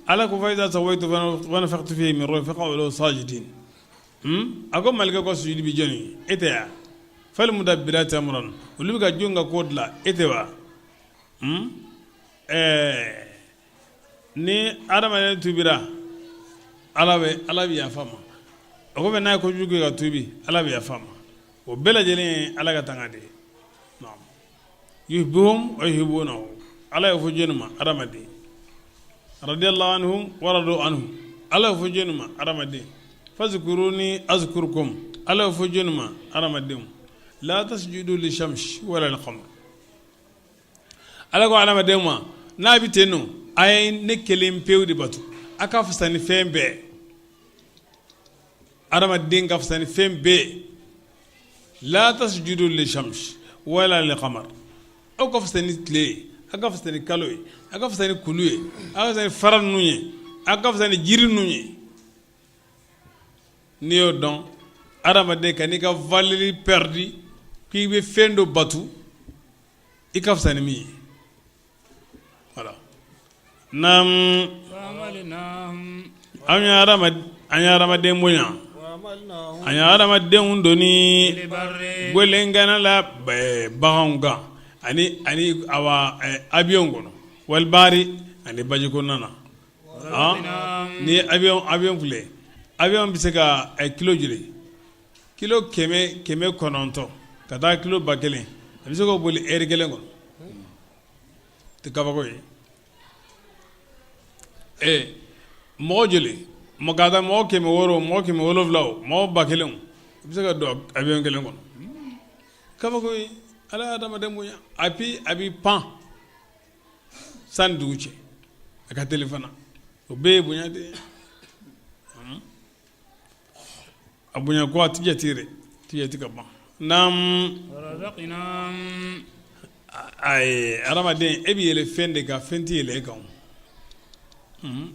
ala ko fa iza sawaytu wa nafakhtu fihi min ruhi faqa'u lahu sajidin a ko malikɛ ko sujudi bi jɔni e tɛ ya fal mudabbirati amran olu bɛ ka jɔn ka ko dilan e tɛ wa ni adamaden tubira ala bɛ yafa ma a ko n'a ye kojugu ka tubi ala bɛ yafa ma o bɛɛ lajɛlen ye ala ka tanga de ye yuhibbuhum wa yuhibbunahu ala ye fɔ jɔnni ma adamaden radiyallahu anhum wa radu anhu ala ye fɔ jɔnni ma adamaden fazkuruni azkurkum ala ye fɔ jɔnni ma adamaden la tasjudu lishamsi wala lilqamar ala ko adamaden ma n'a bɛ ten nɔ a ye ne kelen pewu de batu a ka fisa ni fɛn bɛɛ adamaden ka fisa ni fɛn bɛɛ la tasjudu lishamsi wala lilqamar aw ka fisa ni tile ye a ka fisa ni kalo ye a ka fisa ni kulu ye a ka fisa ni fara ninnu ye a ka fisa ni jiri ninnu ye n'i y'o dɔn adamaden ka n'i ka valeur perdu k'i bɛ fɛn dɔ batu i ka fisa ni min ye voilà naam an ye adamaden bonya an ye adamadenw doni gwelengana la baganw kan ani avion kɔnɔ walibari ani baji kɔnɔna na ni avion filɛ avion bɛ se ka kilo joli kilo 900 ka taa kilo 1000 a bɛ se k'o boli heure kelen kɔnɔ tɛ kabako ye mɔgɔ joli ka taa mɔgɔ 600 mɔgɔ 700 mɔgɔ 1000 i bɛ se ka don avion kelen kɔnɔ kabako ye ala ye adamaden bonya a b'i pan sanni dugu cɛ a ka teli fana o bɛɛ ye bonya de ye a bonya ko a tɛ jate dɛ tɛ jate ka ban naam adamaden e bɛ yɛlɛ fɛn de kan fɛn tɛ yɛlɛ e kan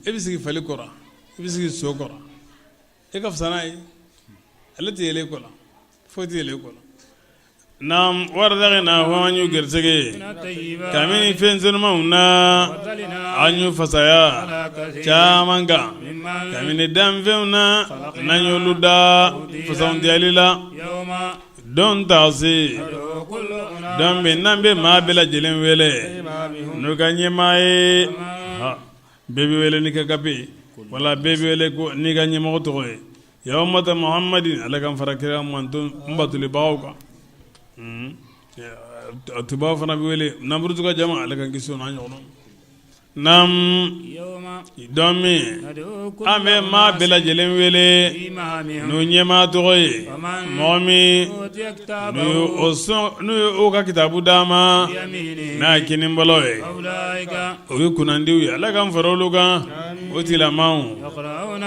e bɛ sigi fali kɔrɔ e bɛ sigi so kɔrɔ e ka fisa n'a ye ale tɛ yɛlɛ e kɔ la foyi tɛ yɛlɛ e kɔ la nam warzaqna wa anyu gersege kamini fenzenmauna anyu fasaya chamanga kamini damfeuna nanyoluda fasaunti alila don taasi don be nambe ma bela jelen wele no ganye mai bebe wele ni kakapi wala bebe wele ko ni ganye mo to yawmata muhammadin alakam farakira mantum mbatuli bawka tuba fana be wele namru tuka jama alakam giso na nyono nam domi ame ma bela jelen wele no nyema toye momi no o ka kitabu dama na kinin baloye o kunandi wi ala kan farolo ga o tilamaw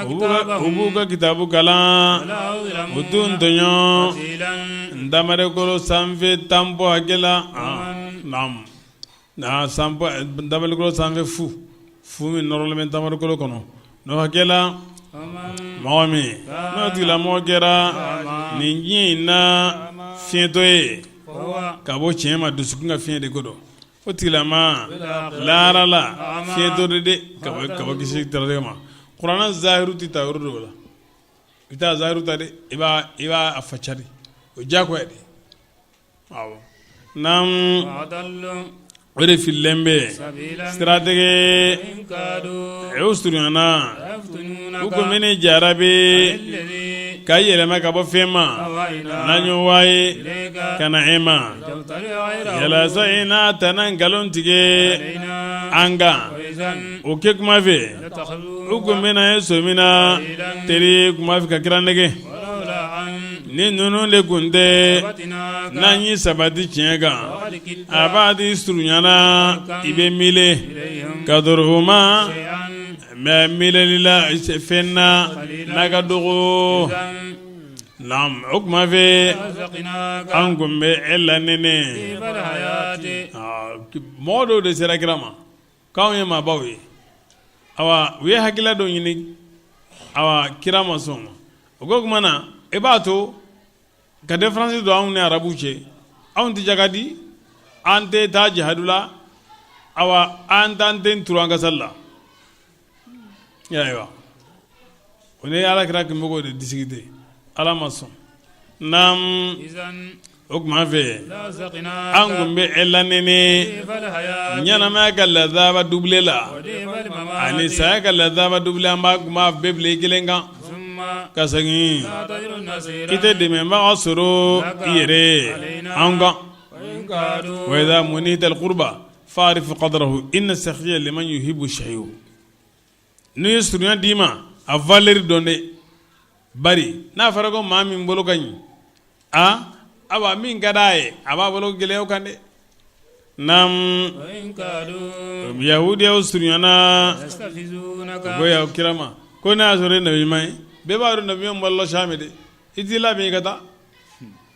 o ka kitabu kala mutun tonyo ndamare ko sanfe tambo agela nam na sampo dabal ko sanfe fu mi normalement tamar ko kono no hakela mawami no tila mo gera ni nyina fientoye kabo chema dusukunga fiende godo o tila ma la fiento de kabo kisi tardema qur'an zahiru ti tawrudo wala ita zahiru tade iba afachari o jako ede awo nam ore filembe stratege eusturiana uko mene jarabe kayele makabo fema nanyo waye kana ema yala saina tanangalon tige anga oke kuma fe uko mena esomina teri kuma fe kakirandege ni nunu le kunde nanyi sabati chenga abadi strunyana ibe mile kaduruma ma mile lila fenna nagadugo nam ukma fe angumbe ella nene modo de seragrama kawye ma bawi awa we hakila do yini awa kirama soma ogogmana ebato ka difference do awne arabu che awnti jagadi ante ta jihadula awa antanten turanga salla yaiwa one ala kira kimbo de disigite ala mason nam okma fe angumbe elanene nyana ma galla daba dublela ani sa galla daba dubla ma guma beble gelenga kasagi kite deme ma asuru yere anga wa idha munita alqurba fa'rif qadrahu inna sakhiya liman yuhibbu shay'u nu yusrunya dima a valer donde bari na farago mami mbolo gani aba min gadaye aba bolo gelew kande nam yahudi yusrunya goya kirama ko na sore nabi mai be baaru nabi mo wallo shamede itila be gata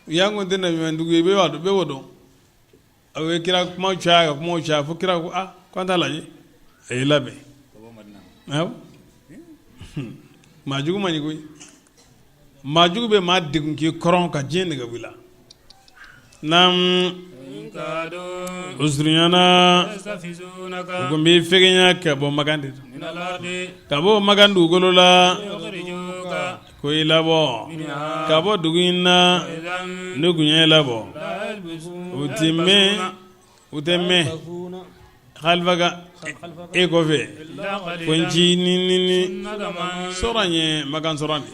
yango de nabi man dugu be wado be wodo awe kira mo cha fu kira ko kwanta laji ay labe aw majugu mani ko majugu be ma digun ki koron ka jende ga wila nam usriyana gumbi fegenya ka bo magande ka bo magandu golola ko ilabo ka bo dugina nugunya ilabo utemme khalvaga ekofe konji ni soranye magan sorande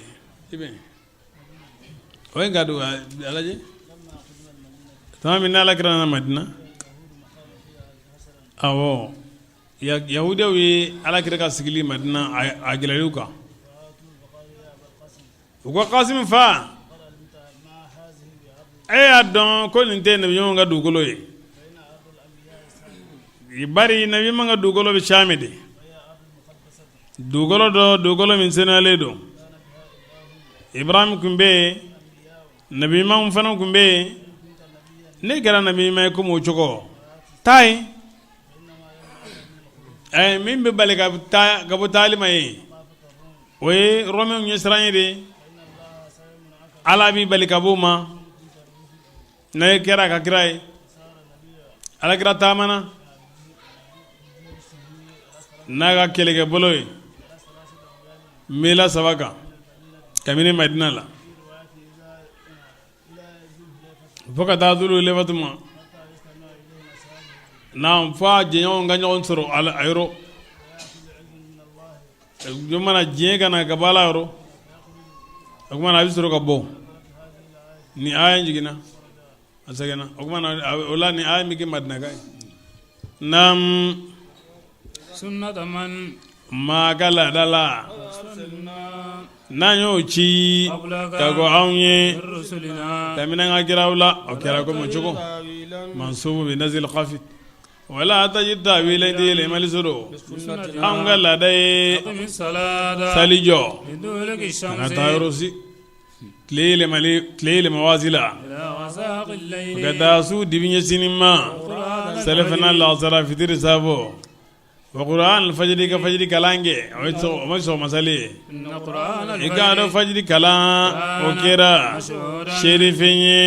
ibe oy gadu alaje tamami nala kirana madina awo yahudiya wi ala kira ka sigili madina agilariuka uko qasim fa adon ko ninte nabi yonga dugolo ye ibari nabi manga dugolo be chamede dugolo min senale do ibrahim kumbe nabi mam fana kumbe ne gara nabi may ko mo choko tay ay min be bale ga bo talimay we romeo nyesranye de ala bi bale ka boma ne kera ka kira ye alakira taamana n'a ka kɛlɛkɛbolo ye mila 3 kan kabini Madina la fo ka taa Dul Hulaifa ma naam fo a jɛɲɔgɔnw ka ɲɔgɔn sɔrɔ a yɔrɔ o mana diɲɛ ka na ka bɔ Ala yɔrɔ o kumana a bɛ sɔrɔ ka bɔ ni aya jiginna a sɛgɛnna o kumana o la ni aya min kɛ Madina ka ye naam sunnata man maa ka laada la n'an y'o ci ka ko anw ye kabini an ka kiraw la o kɛra ko mun cogo mansubu bi nazil khafid wala tajid ta'wila di lemali soro an ka laada ye sali jɔ kana taa yɔrɔ si tile yɛlɛma waati la ka taa su dibi ɲɛsini ma salafana lasara fitiri saabɔ wa Qur'an al-fajri ka fajri kalan kɛ o ma sɔn masali i ka dɔn fajri kalan o kɛra seerefɛn ye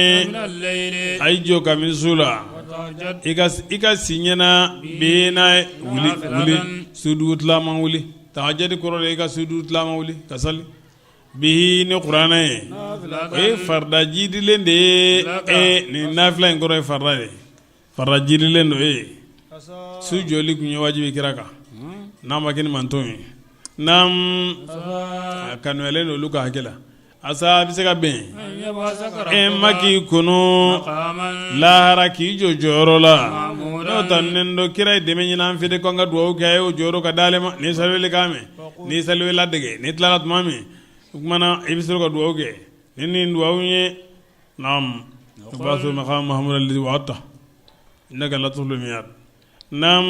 a y'i jɔ kabini su la i ka si ɲɛna bee n'a wuli sudugutilaman wuli tahajjudi kɔrɔ de i ka sudugutilaman wuli ka sali bihi ni Qur'an ye o ye farida jidilen de ye nin nafila in kɔrɔ ye farida de farida jidilen do su joli kun ye wajibi kira kan n'a ma kɛ ni manton ye naam a kanuyalen do olu ka hakɛ la asa bɛ se ka bɛn ma k'i kunu lahara k'i jɔ jɔyɔrɔ la n'o tanunen do kira ye dɛmɛ ɲini an fɛ de ko an ka dugawu kɛ a ye o jɔyɔrɔ ka d'ale ma ni saliwele k'a mɛn ni saliwele ladege ni tilala tuma min o kumana i bɛ sɔrɔ ka dugawu kɛ ni nin dugawu ye naam basu maqam Muhammad alladhi wa'ata innaka latiful mi'ad naam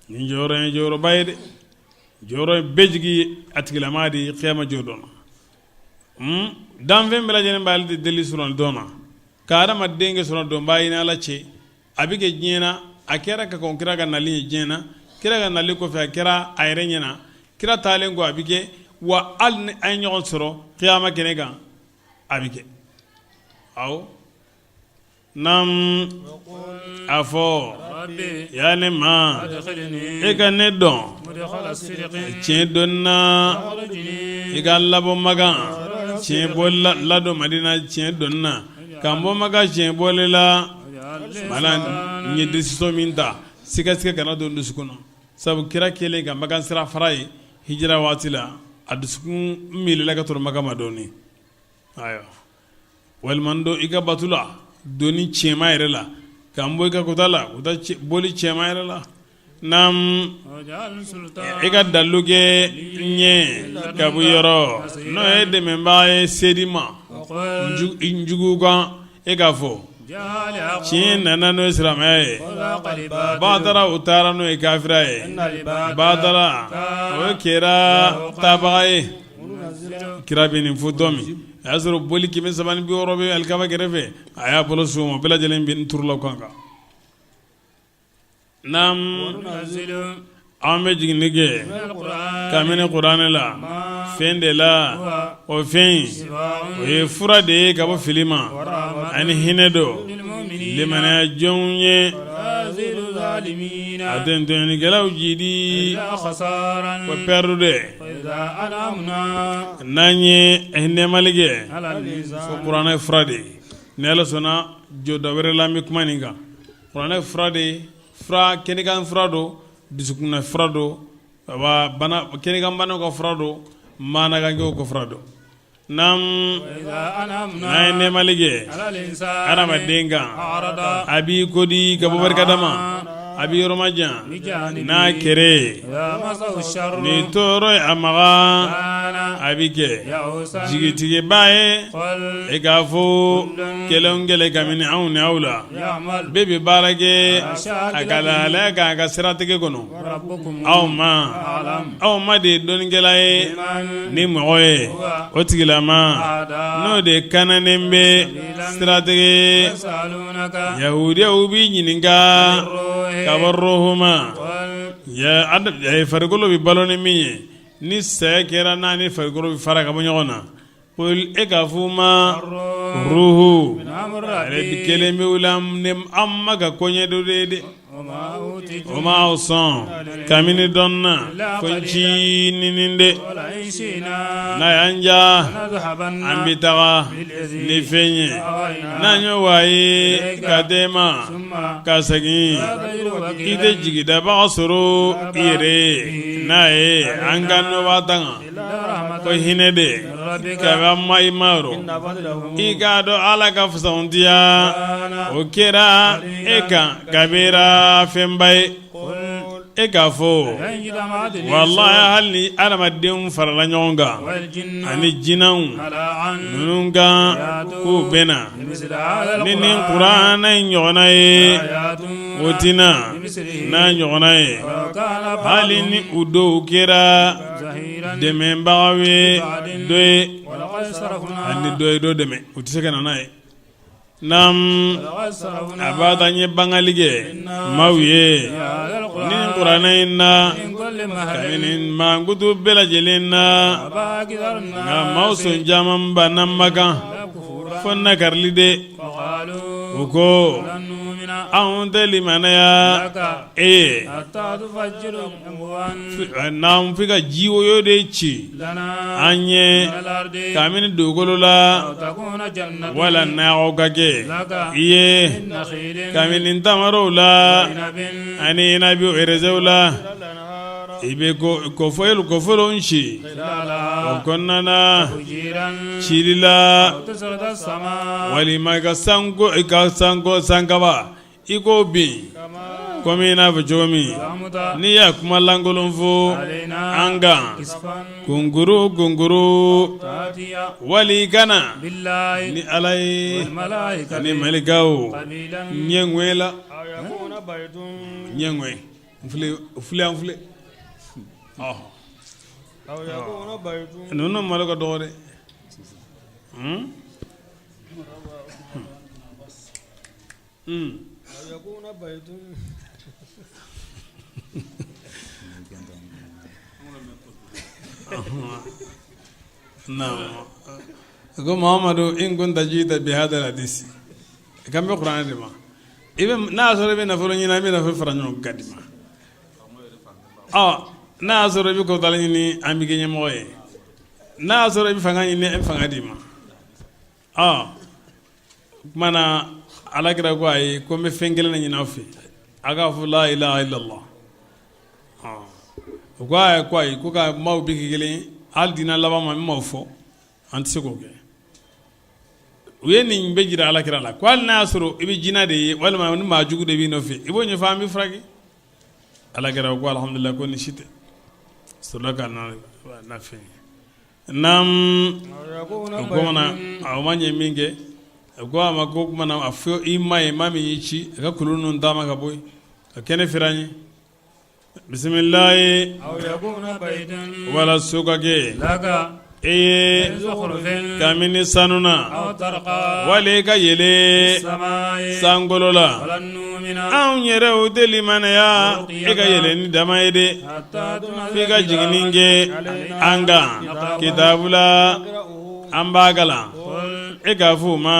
ni jɔyɔrɔ ba ye dɛ jɔyɔrɔ bɛɛ jigi a tigilama de kiyama jɔ dɔn danfɛn bɛɛ lajɛlen b'ale de deli sɔrɔ dɔn na ka adamaden kɛ sɔrɔ dɔn b'a ɲini Ala cɛ a bɛ kɛ diɲɛ na a kɛra ka kɔn kira ka nali ye diɲɛ na kira ka nali kɔfɛ a kɛra a yɛrɛ ɲɛna kira taalen kɔ a bɛ kɛ wa hali ni a ye ɲɔgɔn sɔrɔ kiyama kɛnɛ kan a bɛ kɛ awɔ naam a fɔ ya ne ma e ka ne dɔn tiɲɛ dɔnni na i ka labɔ Makan tiɲɛ bɔli ladon Madina tiɲɛ dɔnni na k'an bɔ Makan tiɲɛ bɔli la bala n ye décision min ta siga kana don dusukun na sabu kira kelen ka Makan sira fara ye hijira waati la a dusukun milila ka tɔrɔ Makan ma dɔɔni ayiwa walima don i ka batu la doni cɛma yɛrɛ la k'an bɔ i ka kota la boli cɛma yɛrɛ la naam i ka dalu kɛ ɲɛ ka bɔ yɔrɔ n'o ye dɛmɛbaga ye sedi ma njugu kan e k'a fɔ tiɲɛ nana n'o ye silamɛya ye Badara o taara n'o ye kafira ye Badara o kɛra tabaga ye kira bɛ nin fɔ dɔ min a y'a sɔrɔ boli 360 bɛ alikaba kɛrɛfɛ a y'a bolo so ma bɛɛ lajɛlen bɛ turula kan naam an bɛ jiginni kɛ kabini Kuranɛ la fɛn de la o fɛn o ye fura de ye ka bɔ fili ma ani hinɛ do limaniya jɔnw ye a tɛntɛnnikɛlaw jidi ko pɛrdu dɛ n'an ye hinɛmali kɛ ko Kuranɛ ye fura de ye ni Ala sɔnna jɔ dɔ wɛrɛ la an bɛ kuma nin kan Kuranɛ ye fura de ye kɛnɛkan fura do dusukunna fura do kɛnɛkan banaw ka fura do maanakankɛw ka fura do naam n'an ye nɛɛmali kɛ adamaden kan a b'i kodi ka bɔ barikada ma a b'i yɔrɔ majan n'a kɛrɛ ni tɔɔrɔ ye a maga a b'i kɛ jigitigiba ye i k'a fɔ kɛlɛw kɛlɛ kabini anw ni aw la bɛɛ bɛ baara kɛ a ka lahalaya kan a ka siratigɛ kɔnɔ aw ma de ye dɔnnikɛla ye ni mɔgɔ ye o tigilama n'o de kananen bɛ siratigɛ yahudiyaw b'i ɲininka ka bɔ rohoma farikolo bɛ balo ni min ye ni saya kɛra n'a ni farikolo bɛ fara ka bɔ ɲɔgɔn na qul ekafuma ruhu أمر ale ربي bikeleme ulam nem amma ka konye do de وما أوتيت o ma o son kamini donna konci nininde ولئن شئنا na yanja لنذهبن ambitaga ni fenye na nyo waye kadema ثم kasagi تجد ide jigida ba soro ire na e angano batanga ko hinede ka ba mai maro igado ala ka fusandiya o kera eka kabira fembai eka fo wallahi halni aramadin farala nyonga والجن ani jinaw على عن nunga ku bena مثل هذا ni nin القرآن qur'ana nyona ye آيات wotina na nyona ye وكان hali ni udo kera زهيرا deme bawe doye ولقد صرفنا ani doye do deme utiseka na naye nam ولقد صرفنا abata nye bangalige mawiye هذا ni القرآن qur'ana inna من كل مهل kaminin mangutu bela jelinna أبا كثرنا nga mausun jaman banan makan كفورا fonna karlide وقالوا uko لن نؤمن an teli manaya لك حتى تفجر أنبوان nam fika jiwo yode ci لنا anye من الأرض kamini dugolo la أو تكون جنة wala nago kake لك iye من نخيل kamini tamaro la وعنب ani nabi erezew la ibe ko foyelo nshi خلالها okonnana فجيرا chilila وتسرد السماء walima ka sanko sankaba iko bin komi na fi cogo min فمت ni ya kuma langolon fo علينا an kan كسفا gunguru تأتي wali kana بالله ni ala ye والملائكة ani malikaw قبيلا ɲɛŋɛ la أو يكون بيت ɲɛŋɛ fule an fule أو يكون بيت ninnu malo ka dɔgɔ dɛ أو يكون بيت naam ko muhammadu in kunta jita bi hada hadisi kan be qur'an de ma ibe na sore be na foro nyina be na foro fara nyon gadima na sore be ko dal nyini ambi ge nyemo ye na sore be fanga nyini en fanga di ma mana alagira ko ay ko me fengele na nyina fi aga fu la ilaha illa allah ko ay ko ka maw bi ge gele al dina laba ma mo fo anti ko ge weni be jira alakira la ko al nasru ibi jina de wala ma ni ma jugu de bi no fi ibo ni fami fragi alakira ko alhamdulillah ko ni shite sulaka na fi nam أو يكون ko mana aw manye minge ko ama ko mana afo imai mami yichi ka kulunu ndama ka boy ka kene firani bismillah أو يكون بيت wala sukake لك eye زخرف kamini sanuna أو ترقى wale ka yele السماء sangolola ولن نؤمن an yɛrɛ o deli mana ya e ka yɛlɛ ni dama ye de حتى f'i ka تنزل jiginin kɛ an kan kitabula an b'a kalan قل e k'a fɔ o ma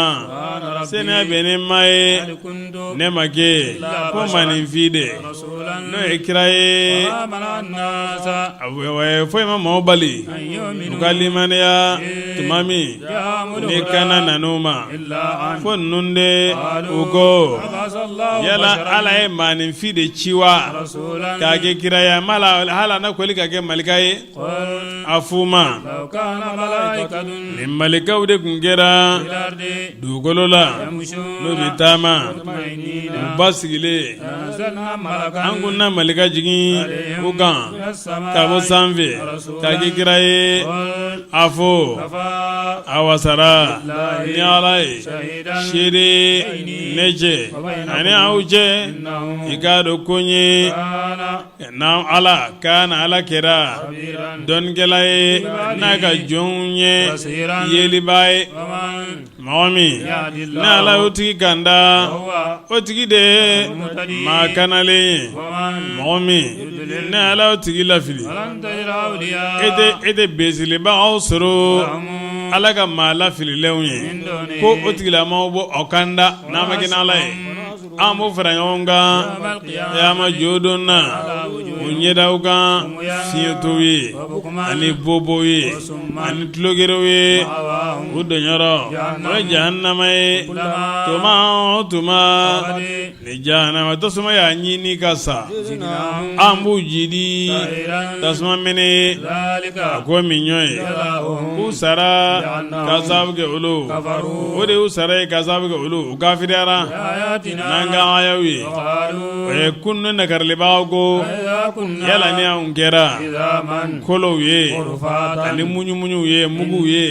sɛnɛ bɛ ne ma ye هل كنت ne ma kɛ ko maninfin de رسولا n'o ye kira ye وآمن الناس foyi ma maaw bali أن u يؤمنوا ka limaniya tuma min جاءهم ni الهدى kana nan'u ma إلا أن fo ninnu de u ko عبس الله yala بشرا ala ye maninfin de ci wa رسولا k'a kɛ kira ye hala na koli ka kɛ malika ye قل a f'u ma لو كان ملائكة ni malikaw de kun kɛra في الأرض dugukolo la يمشون n'o bɛ taama مطمئنين u ba sigilen نزلنا ملكا an kun na malika jigin u kan من السماء ka bɔ sanfɛ k'a kɛ kira ye قل a fɔ كفى a wasara ni ala ye شهيدا seede ne cɛ ani aw cɛ i k'a dɔn ko n ye كان na ala kana ala kɛra خبيرا dɔnnikɛla ye n'a ka jɔnw ye بصيرا yeliba ye ومن mɔgɔ min ni ala y'o tigi kanda هو o tigi de ye maa kanalen ye ومن mɔgɔ min ni ala y'o tigi lafili ولن تجد أولياء e tɛ besilibagaw sɔrɔ ala ka maa lafililenw ye ko o tigilamaw bɔ aw kan da n'a ma kɛ n'ala ye an b'o fara ɲɔgɔn kan yama jodon na o ɲɛdaw kan fiɲɛtow ye ani bobow ye ani tulogerew ye o donyɔrɔ o ye jahannama ye tuma o tuma ni jahannama tasuma y'a ɲini ka sa an b'u jidi tasuma mene a ko min ɲɔ ye u sara ka sababu kɛ olu o de y'u sara ye ka sababu kɛ olu u kafiriyara n'an ka ayaw ye o ye kunnu nakaribagaw ko yala ni anw kɛra kolow ye ani muɲumuɲuw ye muguw ye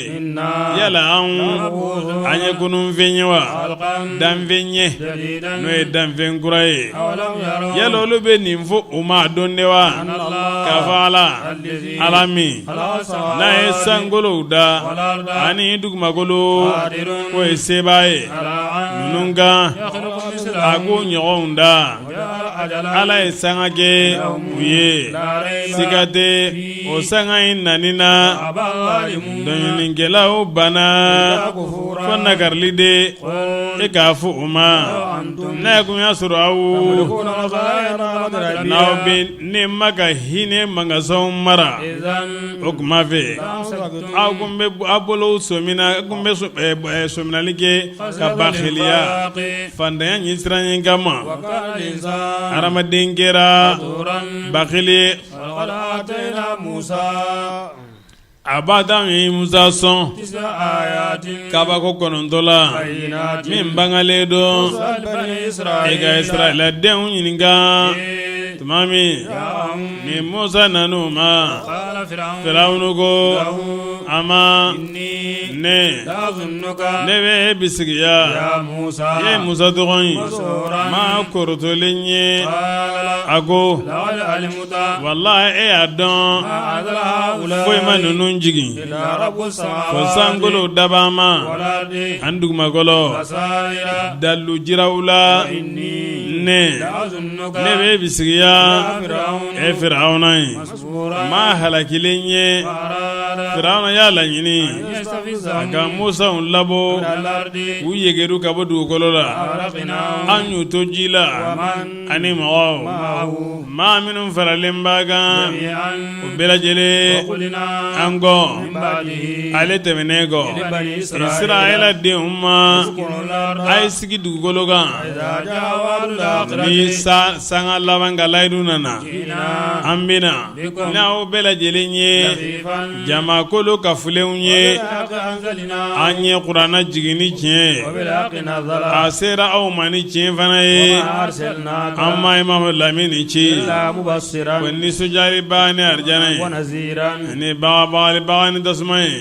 yala an ye kununfɛn ye wa danfɛn ye n'o ye danfɛn kura ye yala olu bɛ nin fɔ u ma dɔn de wa k'a fɔ ala min n'a ye sankolow da ani dugumakolo k'o ye sebaa ye ninnu kan a ko ɲɔgɔnw da ala ye sanga kɛ u ye siga tɛ o sanga in nani na dɔnkilinkɛlaw banna fo nakarili de e k'a fɔ u ma n'a kun y'a sɔrɔ n'aw bɛ ne ma ka hinɛ mankasanw mara o kuma fɛ aw kun bɛ aw bolo sɔmina aw kun bɛ sɔminali kɛ ka bakhiliya fantanya ɲɛsiranɲɛ kama hadamaden kɛra bakhili a b'a ta min Musa sɔn kabako 9 la min bangalen don i ka Israɛladenw ɲininka tuma min ni Musa nan'u ma Firawunu ko ama ne bɛ e bisigiya e ye Musa dɔgɔn ye ma korotolen ye a ko wallahi e y'a dɔn foyi ma ninnu jigin fo sankolo dabama an dugumakolo dalu jiraw la ne bɛ e bisigiya e Firawuna ye ma halakilen ye Firawuna y'a laɲini a ka Musa labɔ u yegeru ka bɔ dugukolo la an y'u to ji la ani mɔgɔw maa minnu faralen b'a kan u bɛɛ lajɛlen an kɔ ale tɛmɛnen kɔ Israɛla denw ma a ye sigi dugukolo kan ni sanga laban ka layidu nana an bɛna n'aw bɛɛ lajɛlen ye jamakolo ka filenw ye an ye Kurana jigini tiɲɛ a sera aw ma ni tiɲɛ fana ye an ma Imamu Lamini ci ko nisɔndiyaliba ni arijana ye ani baga ni tasuma ye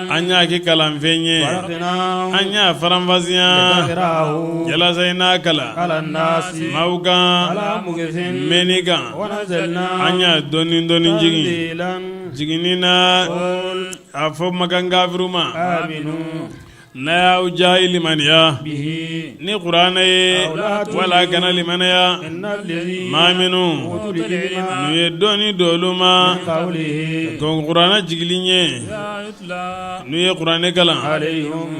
an y'a kɛ kalanfɛn ye an y'a faranfasiya yalasa i n'a kala maaw kan mɛnni kan an y'a dɔɔni jigin na a fɔ makan kafiru ma n'a y'aw ja i limaniya ni Kurana ye wala kana limaniya maa minnu n'u ye dɔɔni don olu ma ko Kurana jigili ɲɛ n'u ye Kurana kalan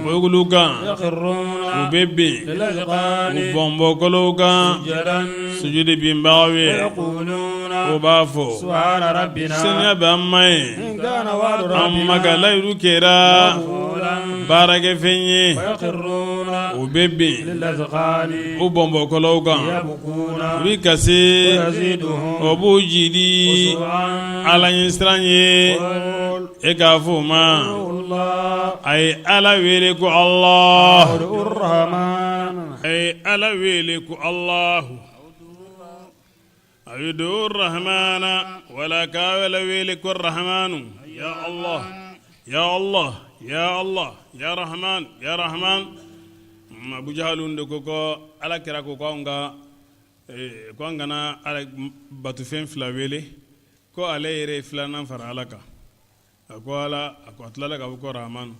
o y'olu kan u bɛ bin u bɔnbɔkɔlɔw kan sujudi binbagaw ye o b'a fɔ saniya bɛ an ma ye an ma ka layidu kɛra baarakɛ fɛn ye u bɛ bin u bɔnbɔkɔlɔw kan u bɛ kasi o b'u jidi ala ɲɛsiran ye e k'a fɔ o ma a ye ala wele ko Allah a ye ala wele ko Allahu ayidu rahmana wala ka wele ko rahmanu ya Allah ya Allah ya Allah ya Rahman ya Rahman Abu Jahalun de ko ala kira ko an kana ala batu fen fila wele ko ale yɛrɛ filanan fara ala kan a ko tilala ka fɔ ko Rahman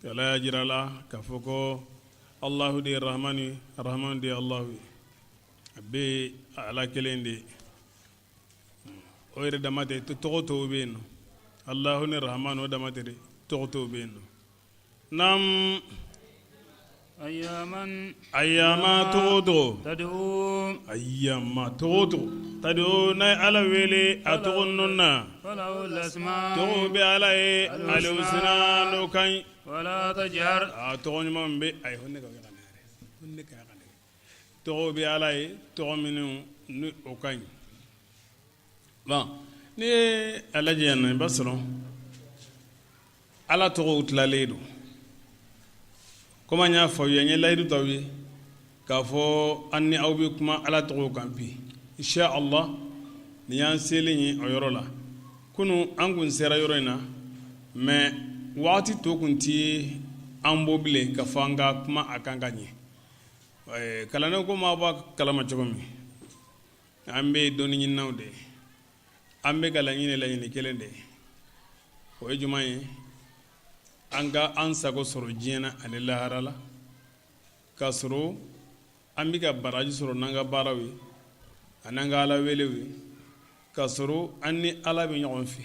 ala y'a jira la ka fɔ ko Allahu de ye Rahmani Rahman de ye Allahu a bɛ ala kelen de o yɛrɛ dama tɛ tɔgɔ tɔw bɛ yen nɔ allahu ni rahman o damatiri tɔgɔtɔw bɛ yen nɔ nam ayyama tɔgɔtɔgɔ ayyama tɔgɔtɔgɔ tad'u na ala wele a tɔgɔ ninnu na tɔgɔw bɛ ala ye alihusina n'o ka ɲi a tɔgɔ ɲuman bɛ ayi ko ne ka kan ne ka kan tɔgɔw bɛ ala ye tɔgɔ minnu ni o ka ɲi bon ni ye a lajɛ yan nɔ i b'a sɔrɔ ala tɔgɔw tilalen don komi an y'a fɔ aw ye n ye layidu t'aw ye k'a fɔ an ni aw bɛ kuma ala tɔgɔw kan bi insha Allah ni y'an selen ye o yɔrɔ la kunun an kun sera yɔrɔ in na mais waati to kun ti an bɔ bilen ka fɔ an ka kuma a kan ka ɲɛ kalandenw ko maa b'a kalama cogo min an bɛ dɔnni ɲininaw de ye an bɛ ka laɲini kelen de ye o ye jumɛn ye an ka an sago sɔrɔ diɲɛ na ani lahara la k'a sɔrɔ an bɛ ka baraji sɔrɔ n'an ka baaraw ye ani an ka ala welew ye k'a sɔrɔ an ni ala bɛ ɲɔgɔn fɛ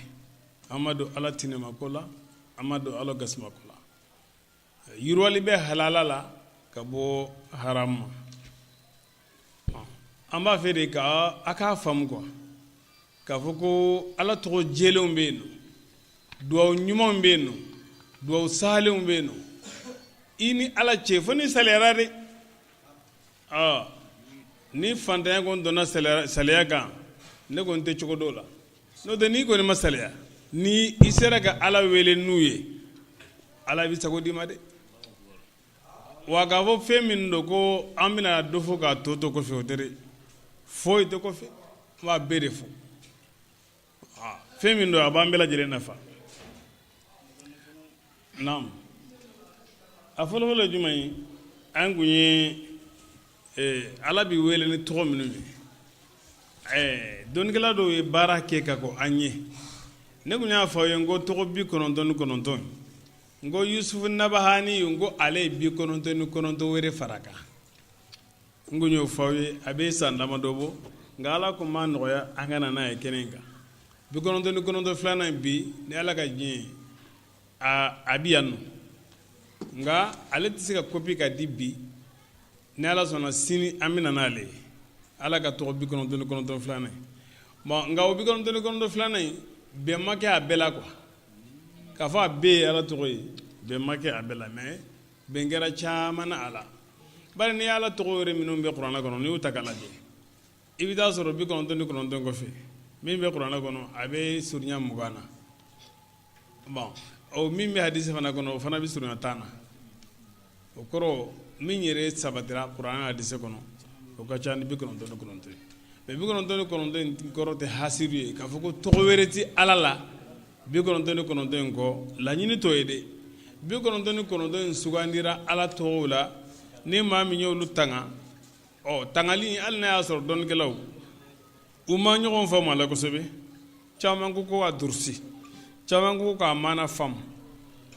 an ma don ala tinimako la an ma don ala gasumako la yiriwali bɛ halala la ka bɔ haram ma an b'a fɛ de ka a k'a faamu quoi k'a fɔ ko ala tɔgɔ jɛlenw bɛ yen nɔ duwawu ɲumanw bɛ yen nɔ duwawu salenw bɛ yen nɔ i ni ala cɛ fo ni saliyara de ni fantanya kɔni donna saliya kan ne kɔni tɛ cogo dɔw la n'o tɛ n'i kɔni ma saliya ni i sera ka ala wele n'u ye ala bɛ sago d'i ma dɛ wa k'a fɔ fɛn min don ko an bɛna dɔ fɔ k'a to kɔfɛ o tɛ dɛ foyi tɛ kɔfɛ an b'a bɛɛ de fɔ fɛn min don a b'an bɛɛ lajɛlen nafa naam a fɔlɔfɔlɔ ye jumɛn ye an kun ye ala bɛ wele ni tɔgɔ minnu ye dɔnnikɛla dɔw ye baara kɛ ka kɔ an ye ne kun y'a fɔ aw ye n ko tɔgɔ 99 n ko yusufu nabahani n ko ale ye 99 wɛrɛ fara kan n kun y'o fɔ aw ye a bɛ san damadɔ bɔ nka ala ko m'a nɔgɔya an ka na n'a ye kɛnɛ in kan 99 filanan bi ni ala ka diɲɛ a bi yan nɔ nka ale tɛ se ka kopi ka di bi ni ala sɔnna sini an bɛ na n'ale ye ala ka tɔgɔ 99 filanan ye bon nka o 99 filanan in bɛn ma kɛ a bɛɛ la quoi k'a fɔ a bɛɛ ye ala tɔgɔ ye bɛn ma kɛ a bɛɛ la mais bɛn kɛra caman na a la bari ni ala tɔgɔ yɛrɛ minnu bɛ kuranɛ kɔnɔ n'i y'o ta k'a lajɛ i bɛ taa sɔrɔ 99 kɔfɛ min bɛ kuranɛ kɔnɔ a bɛ surunya 20 na bon o min bɛ hadisi fana kɔnɔ o fana bɛ surunya 10 na o kɔrɔ min yɛrɛ sabatira kuranɛ hadisi kɔnɔ o ka ca ni 99 ye mais 99 in kɔrɔ tɛ hasiru ye k'a fɔ ko tɔgɔ wɛrɛ tɛ ala la 99 in kɔ laɲini t'o ye dɛ 99 in sugandira ala tɔgɔw la ni maa min y'olu tanga tangali hali n'a y'a sɔrɔ dɔnnikɛlaw u ma ɲɔgɔn faamu a la kosɛbɛ caman ko ko a durusi caman ko k'a maana faamu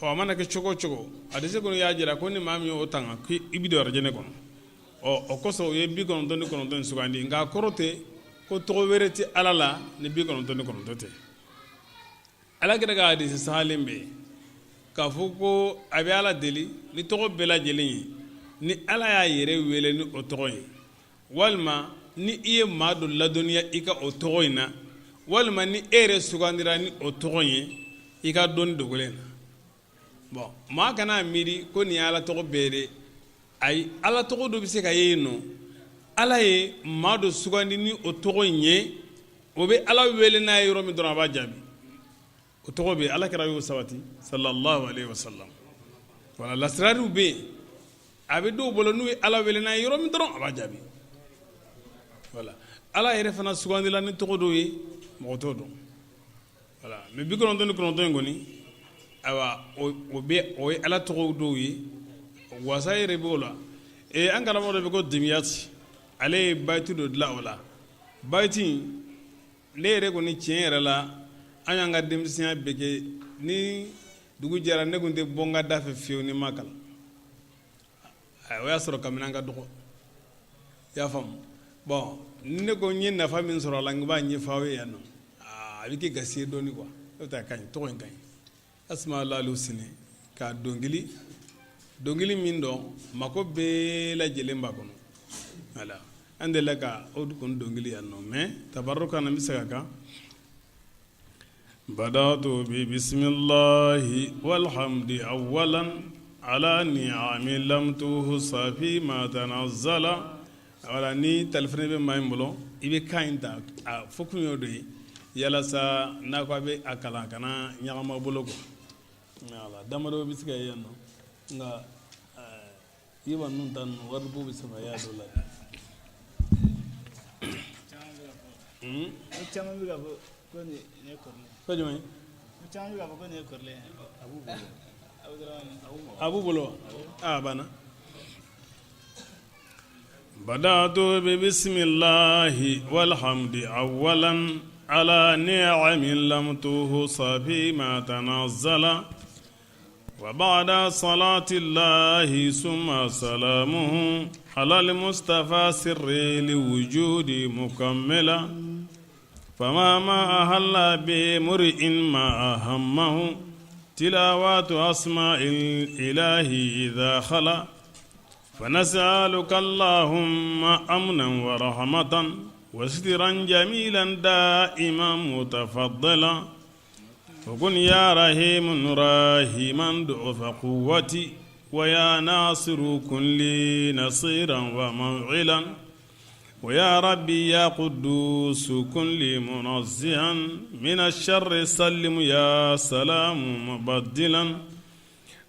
a mana kɛ cogo o cogo hadisi kɔnɔ y'a jira ko ni maa min y'o tanga ko i bɛ don arajɛnɛ kɔnɔ o kosɔn o ye 99 in sugandi nka a kɔrɔ tɛ ko tɔgɔ wɛrɛ tɛ ala la ni 99 tɛ ala kɛra ka hadisi sahalen bɛ yen k'a fɔ ko a bɛ ala deli ni tɔgɔ bɛɛ lajɛlen ye ni ala y'a yɛrɛ wele ni o tɔgɔ ye walima ni i ye maa dɔ ladɔnniya i ka o tɔgɔ in na walima ni e yɛrɛ sugandira ni o tɔgɔ ye i ka dɔnni dogolen na bon maa kana miiri ko nin ye ala tɔgɔ bɛɛ ye dɛ ayi ala tɔgɔ dɔ bɛ se ka ye yen nɔ ala ye maa dɔ sugandi ni o tɔgɔ in ye o bɛ ala wele n'a ye yɔrɔ min dɔrɔn a b'a jaabi o tɔgɔ bɛ ala kɛra y'o sabati sallallahu alaihi wasallam wala lasirariw bɛ yen a bɛ dɔw bolo n'u ye ala wele n'a ye yɔrɔ min dɔrɔn a b'a jaabi wala ala yɛrɛ fana sugandila ni tɔgɔ dɔw ye mɔgɔ t'o dɔn wala mais 99 in kɔni ayiwa o ye ala tɔgɔw dɔw ye wasa yɛrɛ b'o la an karamɔgɔ dɔ bɛ ko dimiyati ale ye bayiti dɔ dilan o la bayiti ne yɛrɛ kɔni tiɲɛ yɛrɛ la an y'an ka denmisɛnya bɛɛ kɛ ni dugu jɛra ne kun tɛ bɔ n ka da fɛ fiyewu ni ma kalan o y'a sɔrɔ kabini an ka dɔgɔ i y'a faamu bon ne ko n ye nafa min sɔrɔ a la n b'a ɲɛfɔ aw ye yan nɔ a bɛ kɛ gasi ye dɔɔni quoi ta kañ to en kañ asma Allah lusine ka dongili min do mako be la jele mbakono wala ande la ka od kon dongili yanno mais tabarruka na misaka badatu bi bismillahi walhamdi awwalan ala ni'ami lam tuhsa fi ma tanazzala wala ni telefone be maymbolo ibe kainta fokunyo do yala sa na ko be akala kana nyama bolo ko wala damado bisika yanno nga yiwa nun tan warbu bi sama ya do la chama bi gabo ko ne korle ko jomay chama bi gabo ko ne korle abu bolo bana badatu bi bismillahi walhamdi awwalan ala ni'amin lam tuhsa fi ma tanazzala وبعد صلاة الله ثم سلامه على المصطفى سر لوجود مكملا فما أهل بمرء ما أهمه تلاوات أسماء الإله إذا خلا فنسألك اللهم أمنا ورحمة وسترا جميلا دائما متفضلا وكن يا رحيم راحما ضعف قوتي ويا ناصر كن لي نصيرا وموعلا ويا ربي يا قدوس كن لي منزها من الشر سلم يا سلام مبدلا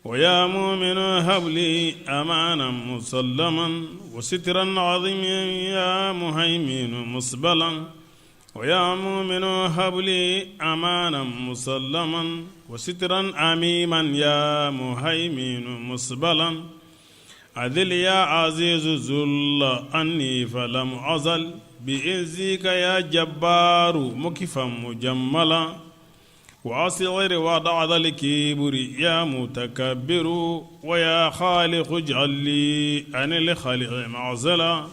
ويا مؤمن هب لي أمانا مسلما وسترا عظيما يا مهيمن مسبلا ويا مؤمن هب لي أمانا مسلما وسترا عميما يا مهيمن مسبلا أذل يا عزيز ذل أني فلم أزل بإذنك يا جبار مكفا مجملا وأصغر وضع الكبر يا متكبر ويا خالق اجعل لي عن الخلق معزلا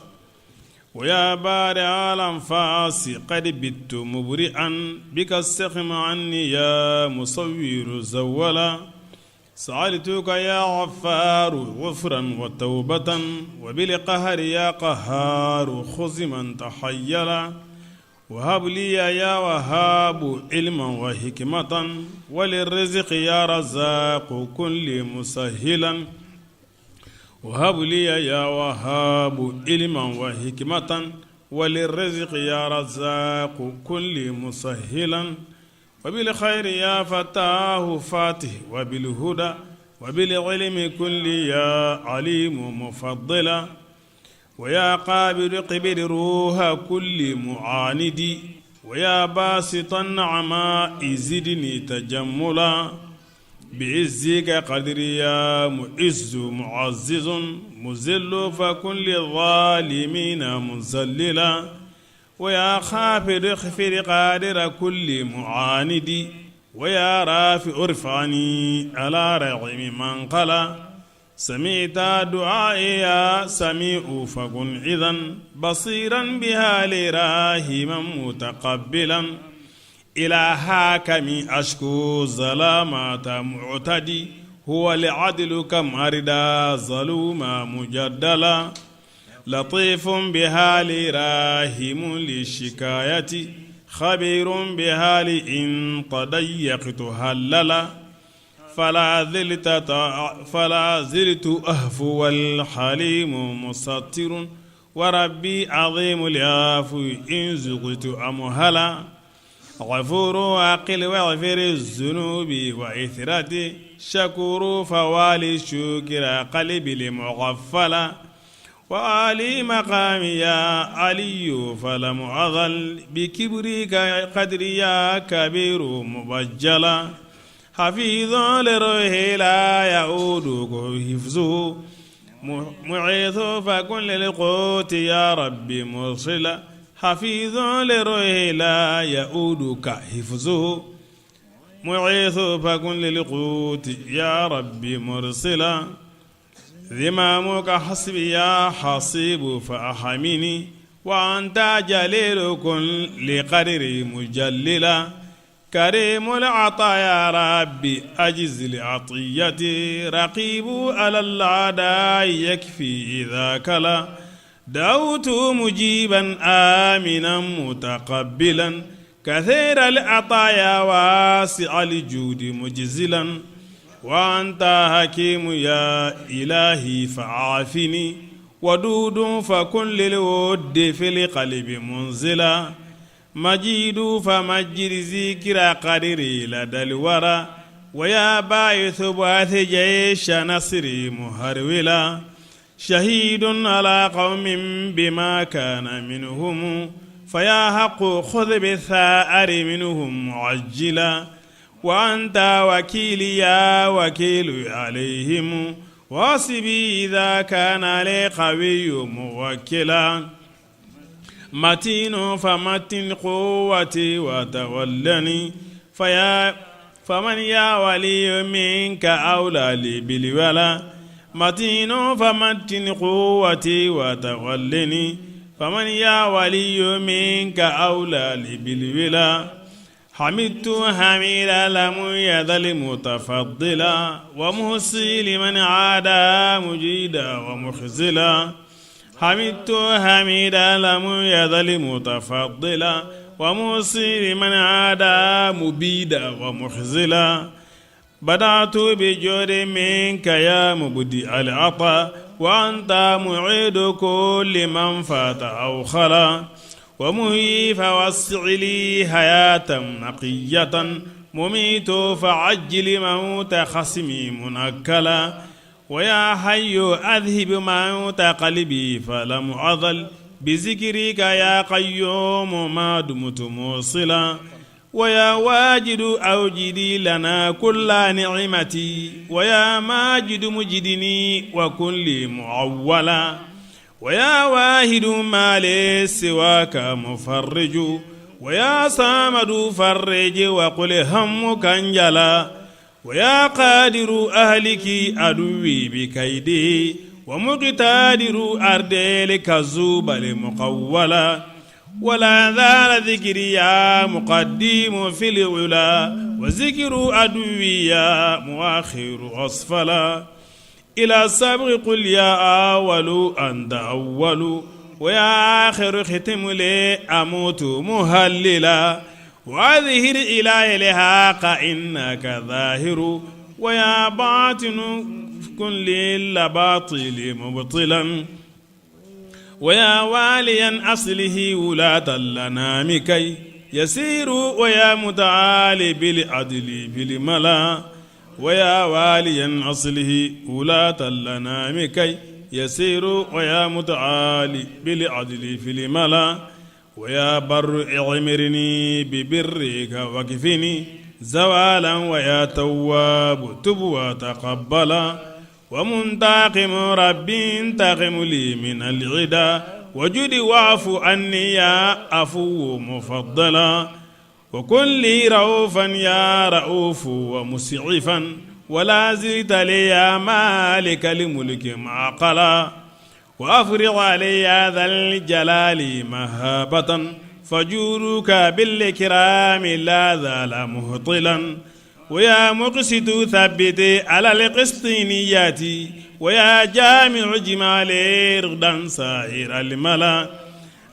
ويا بارع الأنفاس قد بت مبرئا بك السخم عني يا مصور زولا سألتك يا غفار غفرا وتوبة وبالقهر يا قهار خزما تحيلا وهب لي يا وهاب علما وحكمة وللرزق يا رزاق كل مسهلا وهب لي يا وهاب علما وحكمة وللرزق يا رزاق كل مسهلا وبالخير يا فتاه فاتح وبالهدى وبالعلم كل يا عليم مفضلا ويا قابل قبل روح كل معاند ويا باسط النعماء زدني تجملا بعزك قدر يا معز معزز مذل فكن للظالمين مذللا ويا خافر اغفر قادر كل معاند ويا رافع ارفعني على رغم من قلا سمعت دعائي يا سميع فكن إذا بصيرا بها لراهما متقبلا إلى حاكم أشكو ظلامات معتدي هو العدل كم أردا ظلوما مجدلا لطيف بها لراهم للشكاية خبير بها إن تضيقت هللا فلا زلت أهفو والحليم مسطر وربي عظيم العفو إن زغت أمهلا غفور وعقل واغفر الذنوب وإثرتي شكور فوالي شكر قلبي لمغفلا وعلي مقامي يا علي فلم أظل بكبرك قدري يا كبير مبجلا حفيظ لروح لا يعود حفظه معيث فكن للقوت يا ربي مرسلا حفيظ لروح لا يعودك حفظه معيث فكن للقوت يا ربي مرسلا ذمامك حسبي يا حصيب فأحمني وأنت جليل كن لقدري مجللا كريم العطايا ربي أجز لعطيتي رقيب على الأعداء يكفي إذا كلا دعوت مجيبا آمنا متقبلا كثير العطايا واسع الجود مجزلا وأنت حكيم يا إلهي فعافني ودود فكن للود في القلب منزلا مجيد فمجد ذكر قدري لدى الورى ويا باعث بعث جيش نصري مهرولا شهيد على قوم بما كان منهم فيا حق خذ بالثأر منهم معجلا وأنت وكيلي يا وكيل عليهم واصبي إذا كان لي قوي موكلا متين فمتن قوتي وتولني فمن يا ولي منك أولى لي بالولا متين فمتن قوتي وتولني فمن يا ولي منك أولى لي بالولا حمدت حميدا لم يزل متفضلا ومحصي لمن عادى مجيدا ومخزلا حمدت حميدا لم يزل متفضلا ومحصي لمن عادى مبيدا ومخزلا بدأت بجود منك يا مبدئ العطاء وأنت معيد كل من فات أو خلا ومهي فوسع لي حياة نقية مميت فعجل موت خصمي منكلا ويا حي أذهب موت قلبي فلم أضل بذكرك يا قيوم ما دمت موصلا ويا واجد أوجدي لنا كل نعمتي ويا ماجد مجدني وكل معولا ويا واحد ما لي سواك مفرج ويا صامد فرج وقل همك انجلا ويا قادر أهلك أدوي بكيدي ومقتادر أردلك الزوبل مقولا ولا زال ذكري يا مقدم في العلا وذكر أدوي يا مؤخر أسفلا إلى السبق قل يا أول أنت أول ويا آخر ختم لي أموت مهللا وأظهر إلى الحق إنك ظاهر ويا باطن كل الباطل مبطلا ويا واليا أصله ولاة لنا مكي يسير ويا متعالي بالعدل بالملا ويا واليا أصله ولاة لنا مكي يسير ويا متعالي بالعدل في الملا ويا بر اعمرني ببرك وكفني زوالا ويا تواب تب وتقبلا ومنتقم ربي انتقم لي من العدا وجد واعف عني يا عفو مفضلا وكن لي رؤوفا يا رؤوف ومسعفا ولا زلت لي يا مالك الملك معقلا وأفرغ علي ذا الجلال مهابة فجورك بالكرام لا زال مهطلا ويا مقسط ثبت على القسط نياتي ويا جامع جمالي رغدا سائر الملا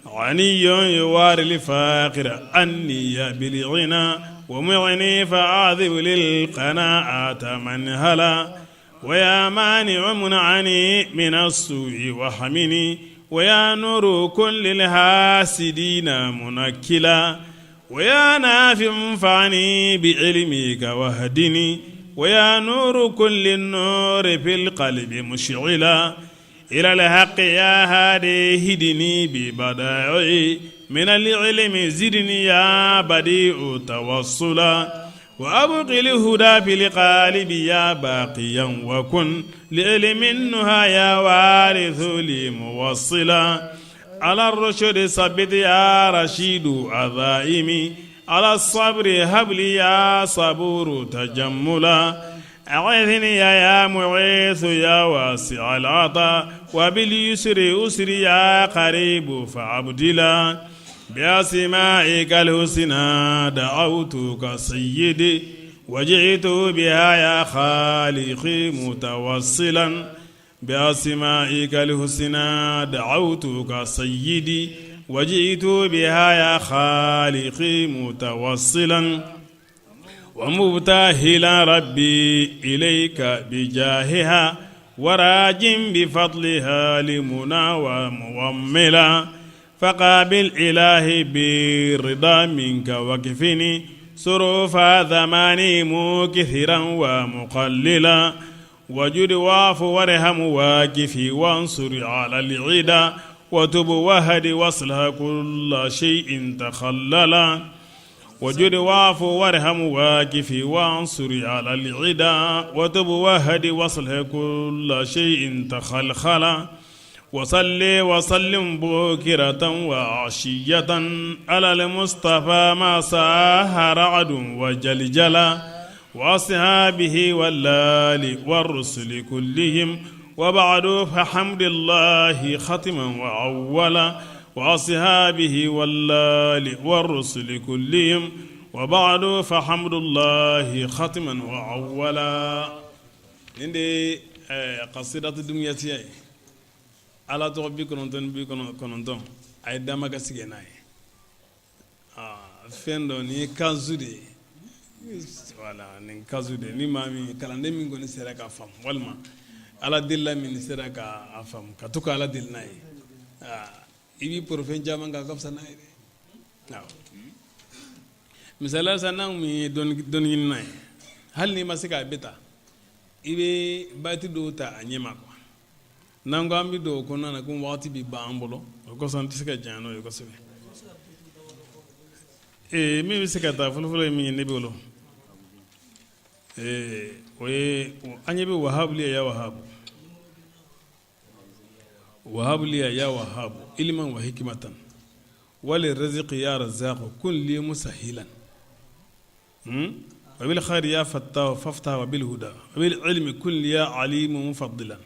غني يواري الفاقر أني بالغنى ومعني فأعذب للقناعات منهلا ويا مانع منعني من السوء وحمني ويا نور كل الحاسدين منكلا ويا نافع فاني بعلمك واهدني ويا نور كل النور في القلب مشعلا إلى الحق يا هادي هدني ببدائعي من العلم زدني يا بديع توصلا وأبقي الهدى في القالب يا باقيا وكن لعلم النهى يا وارث لي موصلا على الرشد صبت يا رشيد عظائمي على الصبر هب لي يا صبور تجملا أعذني يا معيث يا واسع العطاء وباليسر أسر يا قريب فعبدلا بأسمائك الحسنى دعوتك سيدي وجئت بها يا خالقي متوسلا بأسمائك الحسنى دعوتك سيدي وجئت بها يا خالقي متوسلا ومبتهلا ربي إليك بجاهها وراج بفضلها لمنى وموملا فقابل إلهي بالرضا منك وكفني صروف زماني مكثرا ومقللا وجد واف وارحم واكفي وانصر على العدا وتب وهد وصلها كل شيء تخللا وجد واف وارحم واكفي وانصر على العدا وتب وهد وصلها كل شيء تخلخلا وصلي وسلم بكرة وعشية على المصطفى ما ساهر رعد وجلجلا وأصحابه والآل والرسل كلهم وبعد فحمد الله ختما وأولا وأصحابه والآل والرسل كلهم وبعد فحمد الله ختما وأولا. عندي قصيدة الدنيا ala tɔgɔ bi kɔnɔntɔn a ye dama ka sigi n'a ye fɛn dɔ nin ye kanzu de ye voilà nin kanzu de ni maa min kalanden min kɔni sera ka faamu walima ala delila min sera ka a faamu ka to ka ala deli n'a ye i b'i porofɛn caman kan a ka fisa n'a ye dɛ misaliya sa n'an kun ye dɔnni ɲini n'a ye hali n'i ma se k'a bɛ ta i bɛ baati dɔw ta a ɲɛma quoi. N'an ko an bɛ don o kɔnɔna na ko wagati bɛ ban an bolo o kosɔn n tɛ se ka janya n'o ye kosɛbɛ min bɛ se ka taa fɔlɔfɔlɔ ye min ye ne bolo o ye an ɲɛ bɛ wahabuliya ya wahabu wahabuliya ya wahabu ilman wa hikmatan wali rizqi ya razzaq kun li musahilan wa bil khair ya fattah faftah wa bil huda wa bil ilmi kun li ya alim mufaddilan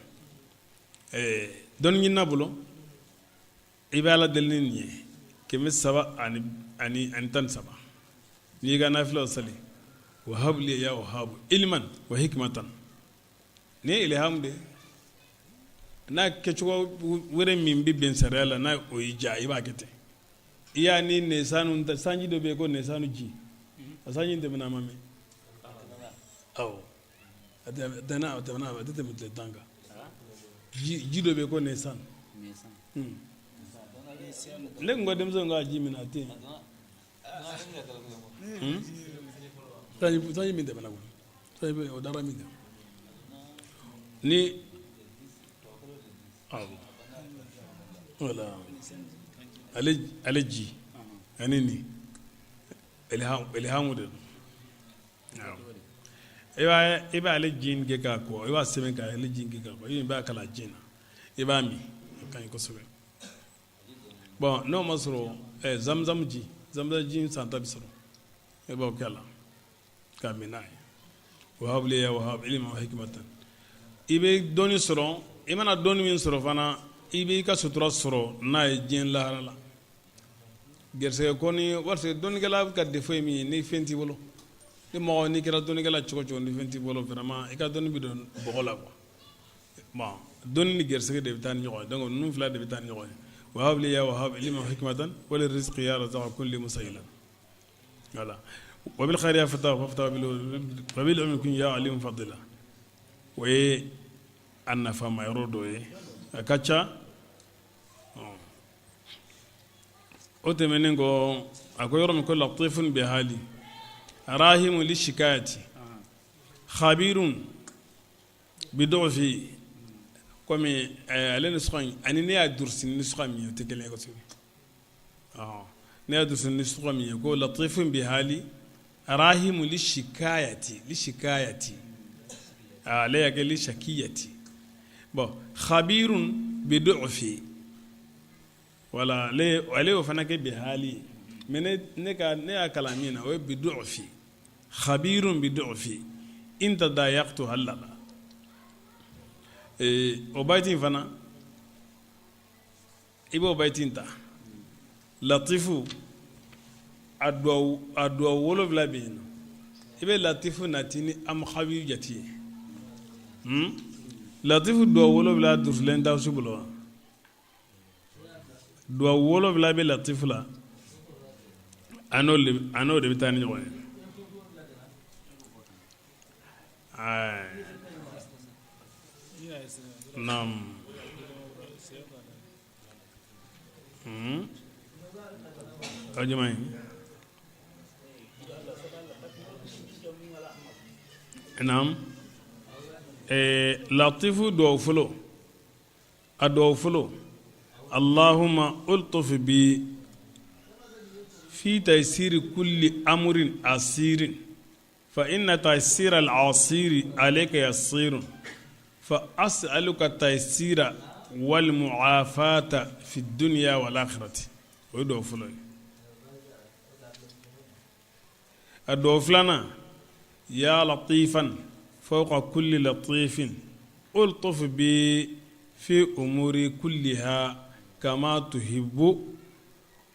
don ñinna bolo ibala del ninni kemi saba ani tan saba ni ga nafila sali wa habli ya wahab ilman wa hikmatan ne ilham de na kecho wure min bi ben sarala na o ija iba kete iya ni ne sanu sanji do be ko ne sanu ji sanji de na mame aw dana ba tete mutle tanga jido be ko nesan le ngo dem zo nga ji mina te tani min de bana ko tani be o dara min de ni wala alaji anini ilhamu de iba ale jin ke ka ko iba seben ka ale jin ke ka ko iba kala jina iba mi kan ko sobe bon no masro zamzam jin santa bisro iba kala ka minai wa habli ya wahab ilma wa hikmatan ibe doni soro imana doni min soro fana ibe ka sutura soro na jin la hala gerse ko ni warse doni kala ka defo mi ni fenti bolo ni mo ni kira doni kala choco ni fenti bolo vraiment e ka doni bi don bogola quoi bon doni ni gerse de bitan ñoy donc nu fla de bitan ñoy wa habli ya wahab ilma hikmatan wal rizqi ya razaq kulli musaylan voilà wa bil khair ya fata wa bil ilmi kun ya alim fadila way anna fama yrodo e kacha o temenen go akoyro mi ko latifun bi hali راهم للشكاية خبير بضعفي كم على نسخان أنا نيا درس نسخان مية تكلم يقول نيا درس نسخان مية يقول لطيف بحالي راهم للشكاية عليه قال للشكية خبير بضعفي ولا عليه فنك بحالي من نيا كلامينا وبضعفي خبير بضعفي إن تضايقت هلا وبايتين فنا إبو بايتين تا latifu adwa wolo bla bin ibe latifu natini am khawi jati latifu do wolo bla durlen daw subulo do wolo bla be latifu la ano de bitani ñoy ay nam ajumay nam latifu do fulo ado fulo اللهم ألطف بي في تيسير كل أمر عسير فإن تيسير العسير عليك يسير فأسألك التيسير والمعافاة في الدنيا والآخرة ودو فلان الدو فلانا يا لطيفا فوق كل لطيف ألطف بي في أموري كلها كما تحب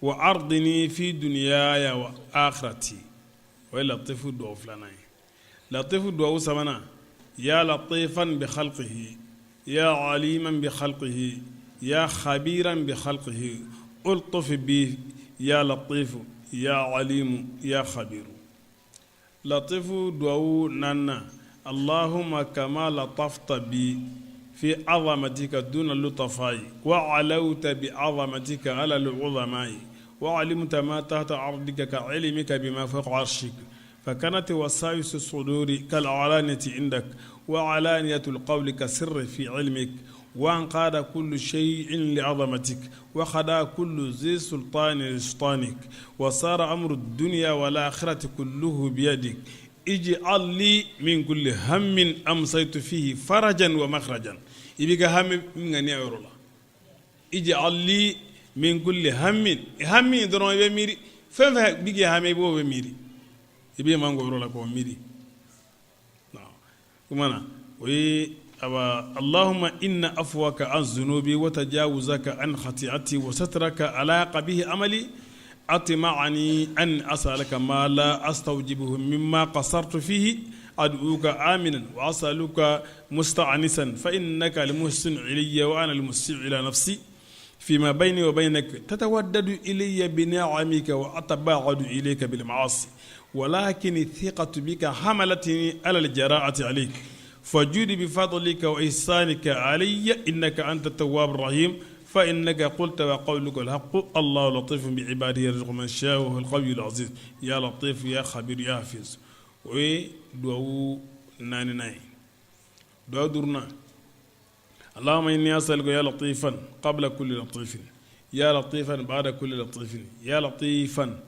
وعرضني في دنياي وآخرتي ولطيف دو فلانا لطيف دو سمنا يا لطيفا بخلقه يا عليما بخلقه يا خبيرا بخلقه ألطف بي يا لطيف يا عليم يا خبير لطيف دو نانا اللهم كما لطفت بي في عظمتك دون اللطفاء وعلوت بعظمتك على العظماء وعلمت ما تحت عرضك كعلمك بما فوق عرشك فكانت وساوس الصدور كالعلانية عندك وعلانية القول كسر في علمك وانقاد كل شيء لعظمتك وخدا كل ذي سلطان لسلطانك وصار أمر الدنيا والآخرة كله بيدك اجعل لي من كل هم أمسيت فيه فرجا ومخرجا يبقى هم من غني الله اجعل لي من كل هم درون بميري فما بيجي هم يبو بميري يبقى ما نقول لك بميري نعم كمان وي اللهم إن أفوك عن ذنوبي وتجاوزك عن خطيئتي وسترك علاق به عملي أطمعني أن أسألك ما لا أستوجبه مما قصرت فيه أدعوك آمنا وأسألك مستعنسا فإنك المحسن إلي وأنا المسيء إلى نفسي فيما بيني وبينك تتودد إلي بنعمك وأتباعد إليك بالمعاصي ولكن الثقة بك حملتني على الجراءة عليك فجود بفضلك وإحسانك علي إنك أنت التواب الرحيم فإنك قلت وقولك الحق الله لطيف بعباده يرزق من شاء وهو القوي العزيز يا لطيف يا خبير يا حفيظ ودعو ناني دعو درنا اللهم إني أسألك يا لطيفا قبل كل لطيف يا لطيفا بعد كل لطيف يا لطيفا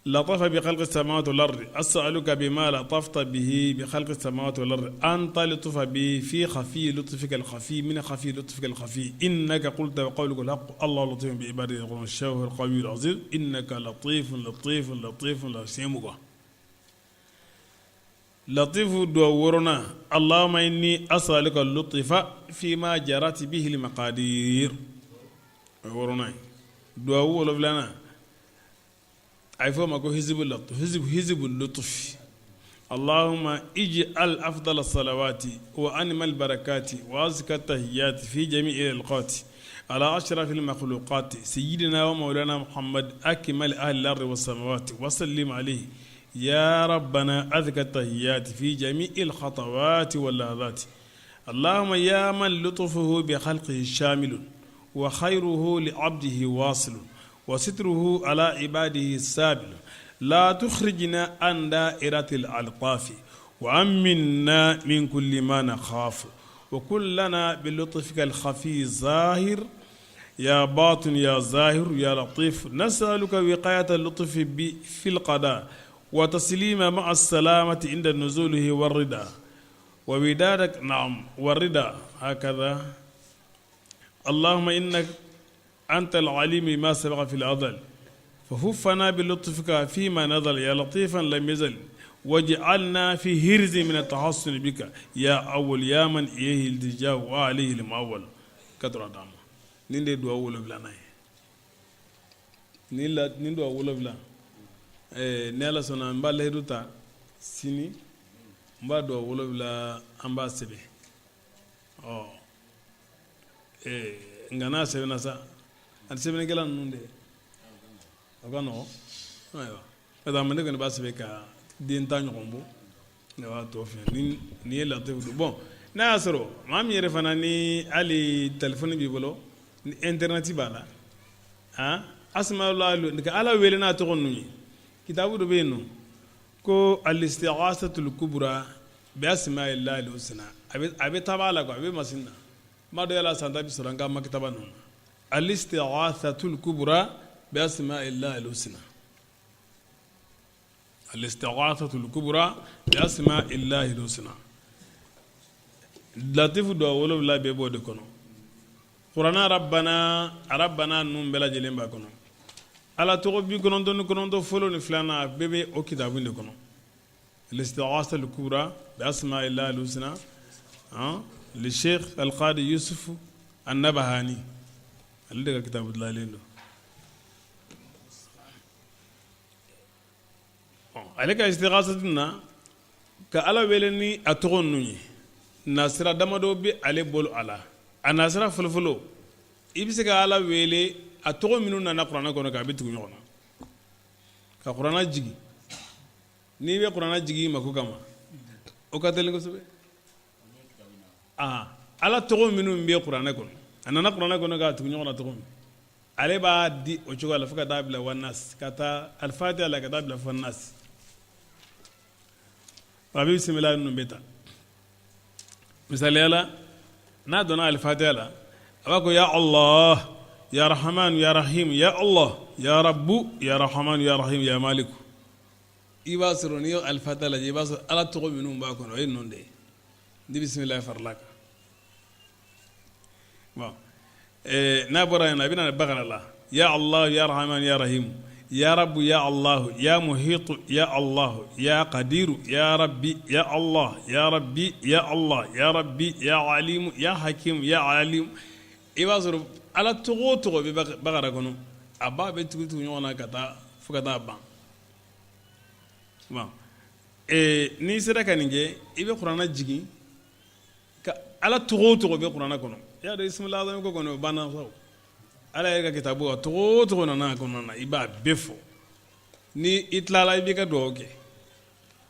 لطف بخلق السماوات والأرض أسألك بما لطفت به بخلق السماوات والأرض أن تلطف به في خفي لطفك الخفي من خفي لطفك الخفي إنك قلت وقولك الحق الله لطيف بعباده يرزق الشاء وهو القوي العزيز إنك لطيف لطيف لطيف لا سيمك لطيف دورنا اللهم إني أسألك اللطف فيما جرت به المقادير ورنا دور لنا عفوا ما كو حزب اللطف اللهم اجعل أفضل الصلوات وأنم البركات وأزكى التحيات في جميع الأوقات على أشرف المخلوقات سيدنا ومولانا محمد أكمل أهل الأرض والسماوات وسلم عليه يا ربنا أزكى التحيات في جميع الخطوات واللحظات اللهم يا من لطفه بخلقه شامل وخيره لعبده واصل وستره على عباده السابل لا تخرجنا عن دائرة الألطاف وأمنا من كل ما نخاف وكلنا بلطفك الخفي ظاهر يا باطن يا ظاهر يا لطيف نسألك وقاية اللطف في القضاء وتسليم مع السلامة عند نزوله والرضا وودادك نعم والرضا هكذا اللهم إنك أنت العليم ما سبق في الأضل فهفنا بلطفك فيما نزل يا لطيفا لم يزل واجعلنا في هرز من التحصن بك يا أول يا من إليه التجاه وعليه المأول كثر دام نندي دعوة بلنا ni do wolofila ni ala sɔnna n b'a layidu ta sini n b'a do wolofila an b'a sɛbɛ nka n'a sɛbɛnna sa a tɛ sɛbɛnnikɛla ninnu de o ka nɔgɔn ayiwa parce que ne kɔni b'a sɛbɛn ka den ta ɲɔgɔn bɔ ne b'a tɔ fɛ ni ye latifu don bon n'a y'a sɔrɔ maa min yɛrɛ fana ni hali telefɔni b'i bolo ni interinɛti b'a la asmaul ka ala wele n'a tɔgɔ ninnu ye kitabu dɔ bɛ yen nɔ ko al-istighathatul kubra bi asma'illahi al-husna a bɛ tabaa la quoi a bɛ machine na ma dɔ yala san ta bi sɔrɔ an ka makitaba ninnu al-istighathatul kubra bi asma'illahi al-husna al-istighathatul kubra bi asma'illahi al-husna latifu dɔ wolowula bɛɛ b'o de kɔnɔ kuranɛ rabbana ninnu bɛɛ lajɛlen b'a kɔnɔ ala tɔgɔ 99 fɔlɔ ni filanan a bɛɛ bɛ o kitabu de kɔnɔ al-istighathatul kubra bi asma'illahi al-husna للشيخ القاضي يوسف النبهاني اللي ده كتاب دلالين عليك استغاثتنا كالا ويلني اتغنوني ناصر دمدو بي علي بول على الناصر فلفلو يبسك على ويلي اتغو منو نانا قرانا كونو كابيتو نيونا كقرانا جيجي ني بي قرانا جيجي مكو كما او كاتلنكو سبي ala tɔgɔ minnu bɛ kuranɛ kɔnɔ a nana kuranɛ kɔnɔ k'a tugu ɲɔgɔn na tɔgɔ min ale b'a di o cogo la fo ka taa bila wannas ka taa alifatiha la ka taa bila fo nas a bɛ bisimila ninnu bɛ ta misaliya la n'a donna alifatiha la a b'a ko ya allah ya rahman ya rahim ya allah ya rabbu ya rahman ya rahim ya maliku i b'a sɔrɔ n'i ye alifatiha lajɛ i b'a sɔrɔ ala tɔgɔ minnu b'a kɔnɔ o ye ninnu de ye ni bisimila farala kan bon n'a bɔra yen na a bɛ na bakara la ya allah ya rahman ya rahim ya rabbu ya allah ya muhitu ya allah ya qadiru ya rabbi ya allah ya rabbi ya allah ya rabbi ya alim ya hakim ya alim i b'a sɔrɔ ala tɔgɔ o tɔgɔ bɛ bakara kɔnɔ a ba bɛ tugu ɲɔgɔn na ka taa fo ka taa ban bon n'i sera ka nin kɛ i bɛ kuranɛ jigin ka ala tɔgɔ o tɔgɔ bɛ kuranɛ kɔnɔ y'a dɔn ismul azam ko kɔnɔ o banna saw ala yɛrɛ ka kitabu a tɔgɔ o tɔgɔ nana a kɔnɔna na i b'a bɛɛ fɔ ni i tilala i b'i ka dugawu kɛ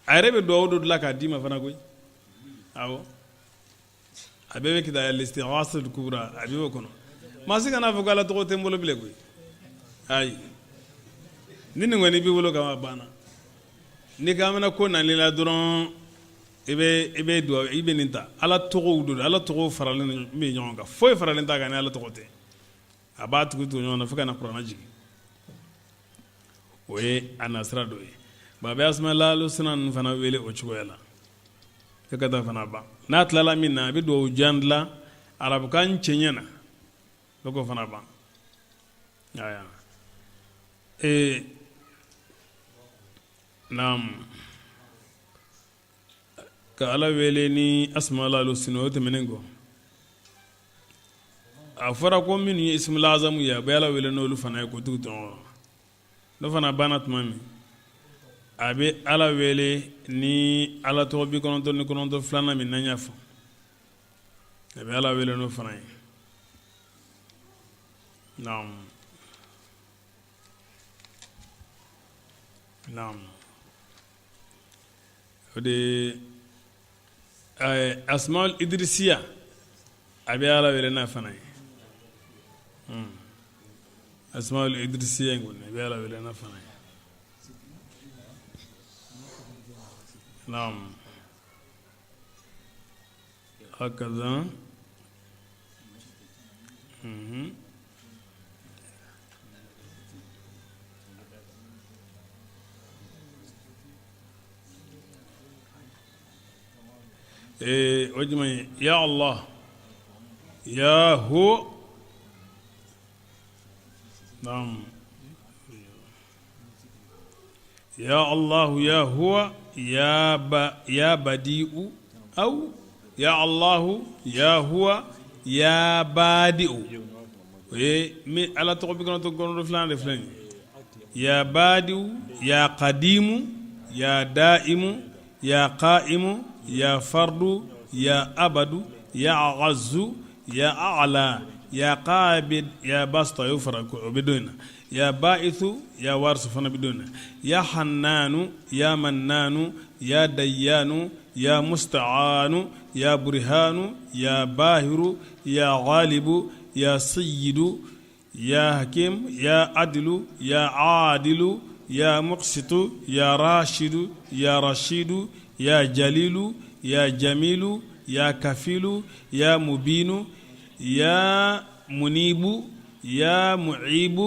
a yɛrɛ bɛ dugawu dɔ dilan k'a d'i ma fana koyi awɔ a bɛɛ bɛ kitabu al-istighathatul kubra a bɛɛ b'o kɔnɔ maa si kana fɔ ko ala tɔgɔ tɛ n bolo bilen koyi ayi ni nin kɔni b'i bolo kama a banna ni ka amina ko nali la dɔrɔn i bɛ nin ta ala tɔgɔw do ala tɔgɔw faralen bɛ ɲɔgɔn kan foyi faralen t'a kan ni ala tɔgɔ tɛ a b'a tugu tugu ɲɔgɔn na fo ka na kuranɛ jigin o ye a nasira dɔ ye ba bɛ asma'illahi al-husna ninnu fana wele o cogoya la fo ka taa fana ban n'a tilala min na a bɛ dugawu jan dilan arabukan cɛɲɛ na fo k'o fana ban naam ka ala wele ni asma'illahi al-husna o tɛmɛnen kɔ a fɔra ko minnu ye ismul azamu ye a bɛ ala wele n'olu fana ye ko tugu tɔn n'o fana banna tuma min a bɛ ala wele ni ala tɔgɔ 99 filanan min n'an y'a fɔ a bɛ ala wele n'o fana ye naam naam o de asmaul idrisiya a bɛ ala wele n'a fana ye asmaul idrisiya in kɔni a bɛ ala wele n'a fana ye naam hakaza وجمعي يا الله يا هو نعم يا الله يا هو يا بديع أو يا الله يا هو يا بادئ من على تقبل كنا تقولون فلان يا بادئ يا قديم يا دائم يا قائم يا فرد يا أبد يا أعز يا أعلى يا قابض يا بسط يفرق بدون يا باعث يا وارث فنا بدون يا حنان يا منان يا ديان يا مستعان يا برهان يا باهر يا غالب يا سيد يا حكيم يا عدل يا عادل يا مقسط يا راشد يا رشيد يا جليل يا جميل يا كفيل يا مبين يا منيب يا معيب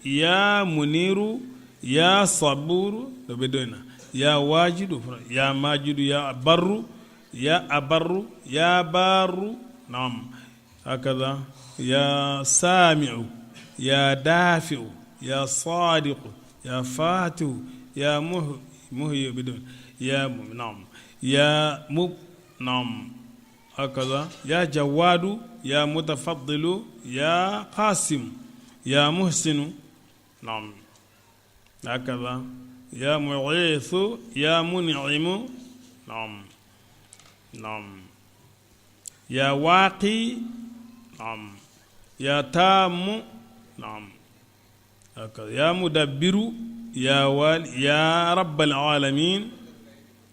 يا منير يا صبور بدونا يا واجد يا ماجد يا بر يا أبر يا بار نعم هكذا يا سامع يا دافع يا صادق يا فاتح يا مهي بدون يا نعم يا نعم هكذا يا جواد يا متفضل يا قاسم يا محسن نعم هكذا يا معيث يا منعم نعم نعم يا واقي نعم يا تام نعم هكذا يا مدبر يا يا رب العالمين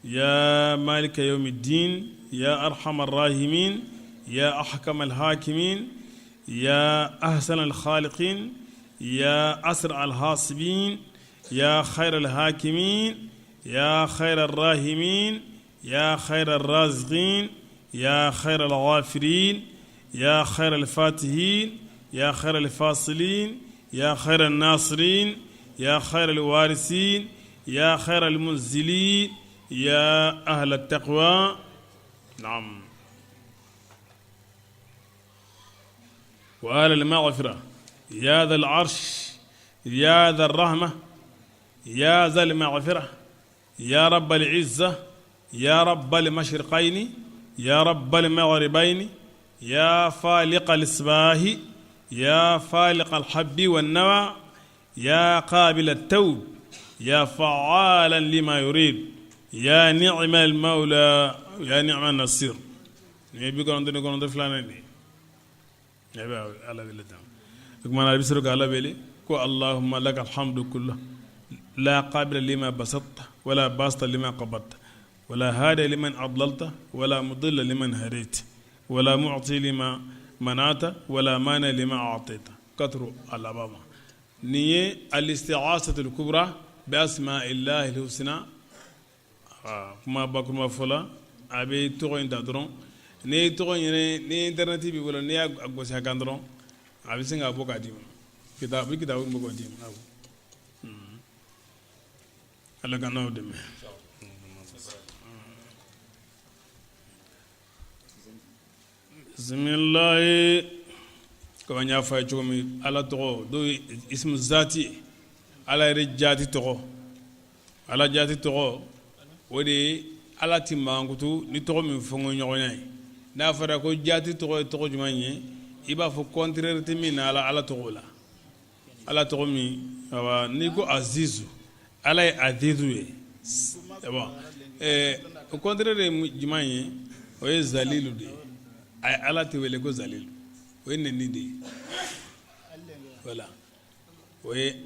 يا مالك يوم الدين يا أرحم الراحمين يا أحكم الحاكمين يا أحسن الخالقين يا أسرع الحاسبين يا خير الحاكمين يا خير الراحمين يا خير الرازقين يا خير الغافرين يا خير الفاتحين يا خير الفاصلين يا خير الناصرين يا خير الوارثين يا خير المنزلين يا أهل التقوى نعم وأهل المغفرة يا ذا العرش يا ذا الرحمة يا ذا المغفرة يا رب العزة يا رب المشرقين يا رب المغربين يا فالق الإصباح يا فالق الحب والنوى يا قابل التوب يا فعالا لما يريد يا نعم المولى يا نعم النصير نبي كون فلان نبي على بلدنا كما نبي سرق على بلي كو اللهم لك الحمد كله لا قابل لما بسطت ولا باسط لما قبضت ولا هادي لمن أضللت ولا مضل لمن هديت ولا معطي لما منعت ولا مانع لما أعطيت كثر الأبابا نية الاستعاصة الكبرى بأسماء الله الحسنى كما بكر ما فلا أبي تغين تدرون ني تغين ني إنترنت بيقول ني أقوس هكذا أبي سنغ أبوك أديم كتاب أبوك أديم الله كان أودم بسم الله كما نعرف يجومي على تقو دو اسم الذاتي على رجاتي تقو على جاتي تقو ودي على تيمانغوتو نتقو من فونغو نيغوناي نافرا كو جاتي تقو جماني يبا فو كونترير تيمين على تقو لا على تقو مي نيكو عزيزو على عزيزو bon au contraire jumanye o ye zalilu de ay ala te wele ko zalilu o ye nenni de voilà o ye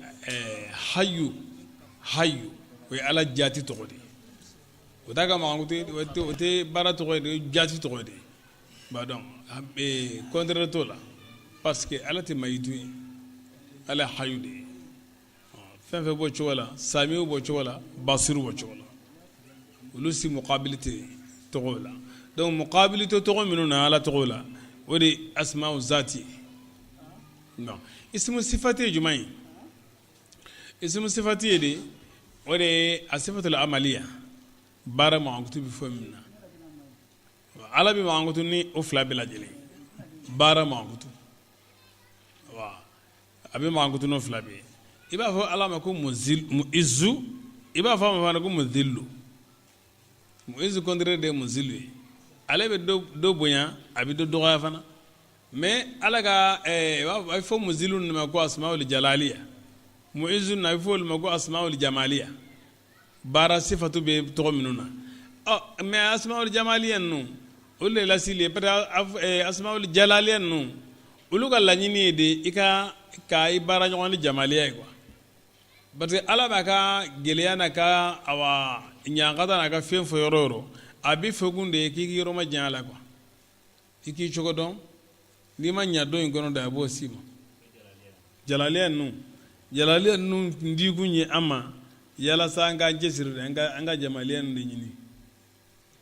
hayyu o ye ala jati togo de o daga manguti o te bara togo de jati togo de ba donc contraire to la parce que ala te mayitu ala hayyu de fɛn fɛn bɔ cogo la samiw bɔ cogo la basiru bɔ cogo la olu si muqabilite tɔgɔ la donc muqabilite tɔgɔ minnu na ala tɔgɔ la o de asma'u zati non ismu sifati ye jumɛn ye ismu sifati ye de o de a sifatul amaliya baara mankutu bɛ fɔ min na ala bɛ mankutu ni o fila bɛɛ lajɛlen baara mankutu wa a bɛ mankutu n'o fila bɛɛ i b'a fɔ ala ma ko mu'izu i b'a fɔ a ma fana ko muzillu mu'izu contraire de muzillu ye ale bɛ dɔ bonya a bɛ dɔ dɔgɔya fana mais ala ka a bɛ fɔ muzillu ninnu ma ko asmaul jalaliya mu'izzu na fol mago asmaul jamaliya bara sifatu be to minuna mais asmaul jamaliya nu ulle lasili pata asmaul jalaliya nu uluga lañini de ika kai bara ñoni jamaliya quoi parce que ala baka geliyana ka awa ñangata na ka fen fo yororo abi fogunde ki yoro ma jala quoi iki chogo don ni ma nyado ngono da bo sima jalaliya nu ndigunye ama yala sa nga jesir nga jamaliya nu nyini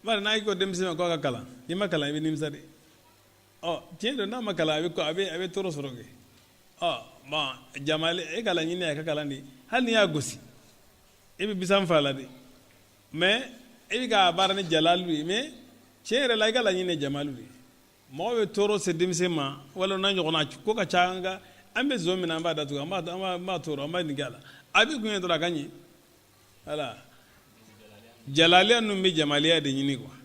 bar na ko dem sima ko ka kala ni ma kala bi nim sade tiendo na ma kala abi ko abi toro soroge ma jamali e kala nyini ka kala ndi hal ni ya gosi e bi bisam fala de mais e bi ka barani jalalu mais chere la kala nyini jamalu mo be toro se dimsema wala na nyogona ko ka changa ambe zomi na mbada tu ma toro amba nigala abi kunye to la kanyi ala jalaliya nu mi jamaliya de nyini quoi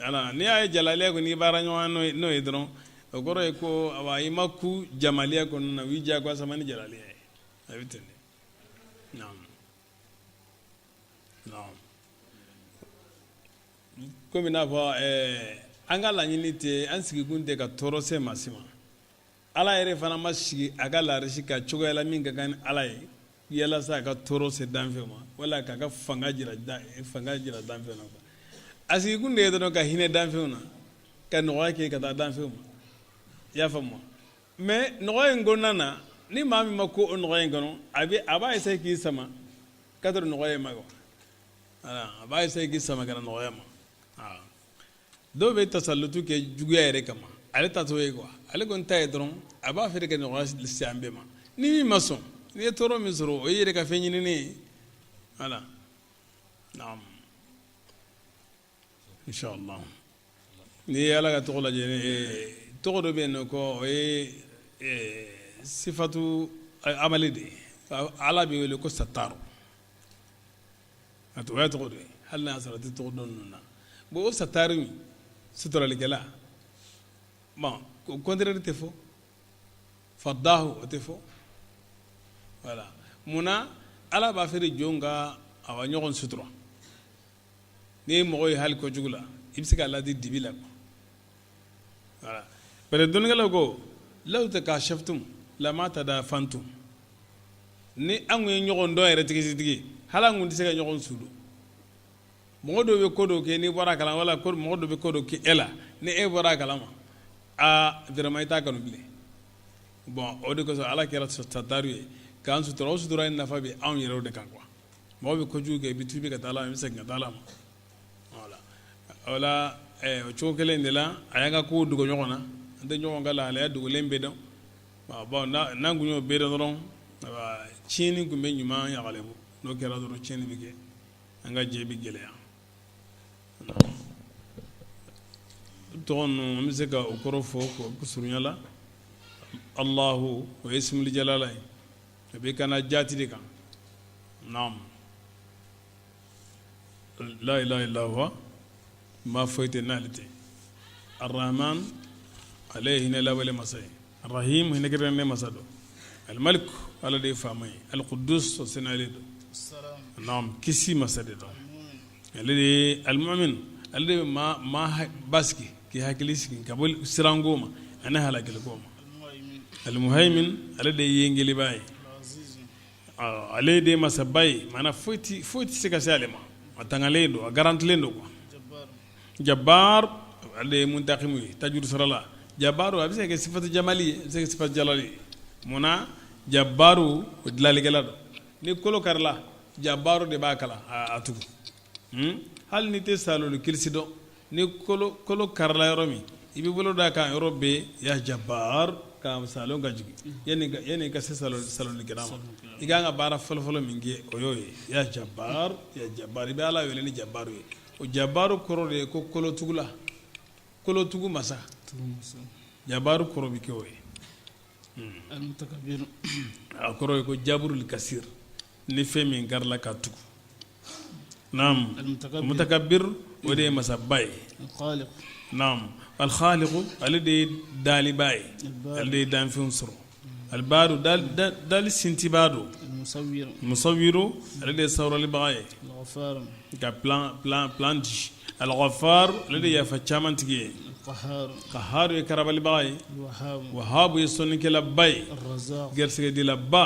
ala ni ay jalaliya ko ni baranyo no idron ogoro ko awa imaku jamaliya ko na wija ko samani jalaliya abitene naam ko mina fa anga la nyini te ansigi gunde ka toro se masima ala yɛrɛ fana ma sigi a ka larisi ka cogoya la min ka kan ni ala ye yalasa a ka tɔɔrɔ se danfɛ ma wala k'a ka fanga jira danfɛ na a sigi kun de ye dɔrɔn ka hinɛ danfɛw na ka nɔgɔya kɛ ka taa danfɛw ma i y'a faamu mais nɔgɔya in kɔnɔna na ni maa min ma ko o nɔgɔya in kɔnɔ a b'a essayer k'i sama ka sɔrɔ nɔgɔya in ma quoi voilà a b'a essayer k'i sama ka na nɔgɔya ma dɔw bɛ tasalutu kɛ juguya yɛrɛ kama ale ta to ye quoi ale ko ta ye dɔrɔn a b'a fɛ ka nɔgɔya se an bɛɛ ma ni min ma sɔn ni ye tɔɔrɔ min sɔrɔ o ye yɛrɛ ka fɛn ɲinini ye voilà naam inshallah ni ye ala ka tɔgɔ lajɛ tɔgɔ dɔ bɛ yen nɔ ko o ye sifatu amali de ala bɛ wele ko sataru a to o ye tɔgɔ dɔ ye hali n'a sɔrɔ a tɛ tɔgɔ dɔn ninnu na bon o sataru suturalikɛla bon o contraire tɛ fɔ fadahu o tɛ fɔ voilà munna ala b'a fɛ de jɔn ka awa ɲɔgɔn sutura ni ye mɔgɔ ye hali kojugu la i bɛ se k'a ladi dibi la voilà parce que dɔnnikɛlaw ko law takashaftum lama tadafantum ni an kun ye ɲɔgɔn dɔn yɛrɛ tigitigi hali an kun tɛ se ka ɲɔgɔn sudo mɔgɔ dɔ bɛ ko dɔ kɛ n'i bɔra a kalama wala mɔgɔ dɔ bɛ ko dɔ kɛ e la ni e bɔra a kalama vraiment i t'a kanu bilen bon o de kosɔn ala kɛra sataru ye k'an sutura o sutura in nafa bɛ anw yɛrɛw de kan quoi mɔgɔ bɛ kojugu kɛ i bɛ tubi ka taa ala ma i bɛ segin ka taa ala ma voilà o la o cogo kelen de la a y'an ka kow dogo ɲɔgɔn na an tɛ ɲɔgɔn ka lahalaya dogolen bɛɛ dɔn bon n'an kun y'o bɛɛ dɔn dɔrɔn tiɲɛni kun bɛ ɲuman ɲagalen bɔ n'o kɛra dɔrɔn tiɲɛni bɛ kɛ an ka jɛ bɛ gɛlɛya tɔgɔ ninnu an bɛ se ka o kɔrɔ fɔ k'o surunya la Allahu o ye ismul jalala ye a bɛ kana jaati de kan naam la ilaha illa huwa ma foyi tɛ n'ale tɛ arrahman ale ye hinɛ lawale masa ye arrahim hinɛ kɛrɛnkɛrɛnnen masa don almalik ala de ye faama ye alqudus o senale don naam kisi masa de don ale de ye almu'min ale de bɛ maa basigi k'i hakili sigi ka bɔ siranko ma ani halakiliko ma almuhaimin ale de ye yengeleba ye ale de ye masaba ye maanaam foyi tɛ se ka se ale ma a tangalen don a garantilen don quoi jabbar ale de ye muntakimu ye tajuru sarala jabbaru a bɛ se ka kɛ sifatu jamali ye a bɛ se ka kɛ sifatu jalali ye munna jabbaru o dilanlikɛla don ni kolo karila jabbaru de b'a kala a tugu hali ni tɛ salolu kilisi dɔn ni kolo karila yɔrɔ min i bɛ bolo da kan yɔrɔ bɛ ya jabbar ka salon ka jigin yanni ka se salolikɛla ma i kan ka baara fɔlɔfɔlɔ min kɛ o y'o ye ya jabbar i bɛ ala wele ni jabbaru ye o jabbaru kɔrɔ de ye ko kolotugula kolotugu masa jabbaru kɔrɔ bɛ kɛ o ye a kɔrɔ ye ko jaburul kasir ni fɛn min karila ka tugu naam mutakabir o de ye masaba ye naam alkhaliqu ale de ye daliba ye ale de ye danfɛnw sɔrɔ البارو دال سنتي بارو المصور مصورو الذي صور لبغاي الغفار كبلان دي الغفار الذي يفتشامن تجي القهار قهار يكرب لبغاي الوهاب وهاب يسونك لباي الرزاق جرسك دي لبا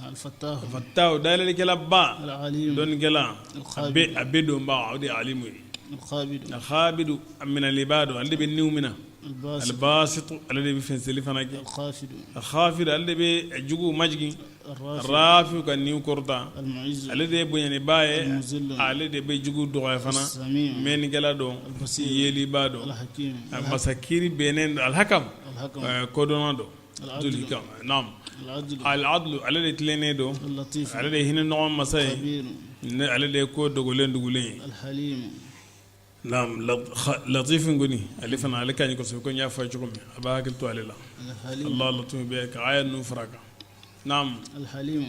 الفتاح فتاو دالك لبا العليم دون جلا الخابر أبدو ما عودي عليمي الخابر الخابد من العباد الذي بنيو منه الباسط الباسط الذي بفنسل فناك الخافض الخافض الذي بيجو مججي الرافع الرافع كنيو كورتا المعز الذي بيني باي المذل الذي بيجو دغاي فنا السميع من جلا دو البصير يلي بادو الحكيم المساكير بينن الحكم الحكم كودونادو العدل ذلك نعم العدل العدل الذي تلينيدو اللطيف الذي هنا نوع مساي الخبير الذي كود دغولين الحليم نعم لطيف نقولي اللي فنا عليك أن يكون يافا جكم أباك التوالي لا الحليم الله لطيف بيك عين نفرك نعم الحليم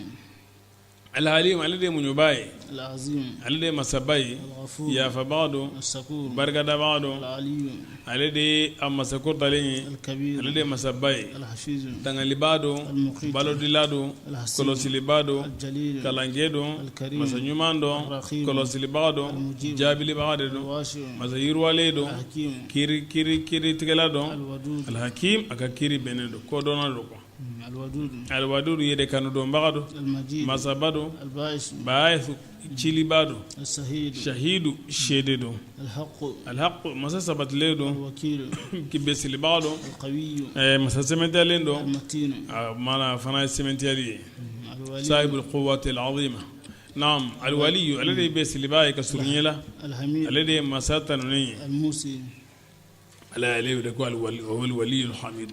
الحليم الذي من يباي العظيم الذي مسباي الغفور يا فبعضو الشكور بركة بعضو العلي الذي أما سكور تلين الكبير الذي مسباي الحفيظ تنغلي بعضو المقيت بالو دلادو الحسين كولوسي بعضو الجليل كالانجيدو الكريم مسنيماندو الرحيم كولوسي بعضو المجيب جابلي بعضو الواسع مسيرواليدو الحكيم كيري تغلادو الودود الحكيم أكا كيري بينيدو كودونادو الودود الودود يدي كانوا دون بعضو المجيد مسابادو البائس بايث تشيلي بعضو الشهيد شهيد شهيدو الحق الحق مسا سبت ليدو الوكيل كبس اللي بعضو القوي مسا سمنتي ليندو المتين مانا فنا سمنتي لي الولي صاحب القوة العظيمة نعم الولي الذي بس اللي باي كسرنيلا الحميد الذي مسا تنوني الموسي لا عليه يقول الولي هو الولي الحميد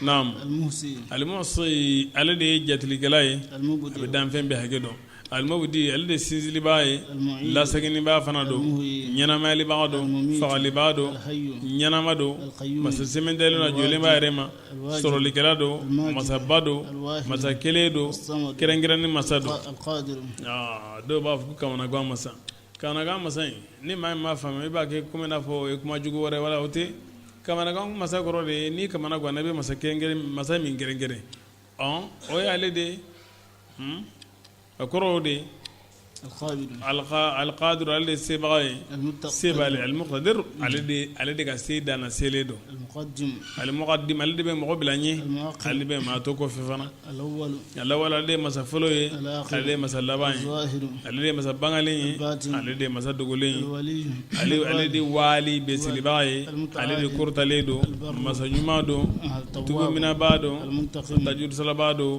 نعم الموسي المعصي الذي جت لجلاي المبدع بدان فين بهجدو المبدي الذي سيزلي باي المعيد لا سكني با فنادو المهي نينا مالي بعدو المميت فغلي بعدو الحي نينا مدو القيوم مسا سمن دلنا جولي بايرما الواجد سورو لكلادو الماجد مسا بادو الواحد مسا كليدو الصمد كرنجراني مسا دو القادر دو باف كما نغوا مسا كان نغوا مسا ni ma fama iba ke kuma na fo e kuma jugo wore wala ote kama na gong masa korode ni kama na gwa na be masa kengere masa min gerengere on o ya le de akorode القادر على السبعي سبعي المقتدر على دي كسيدنا سيلدو المقدم على دي بمقبلاني على دي ما توكو في فنا الأول على دي مسافلوي على دي مسلباني على دي مسبانغالي على دي مسدغولي على دي والي بسلباي على دي كورتاليدو مسنيمادو تغو منا بادو تجود سلبادو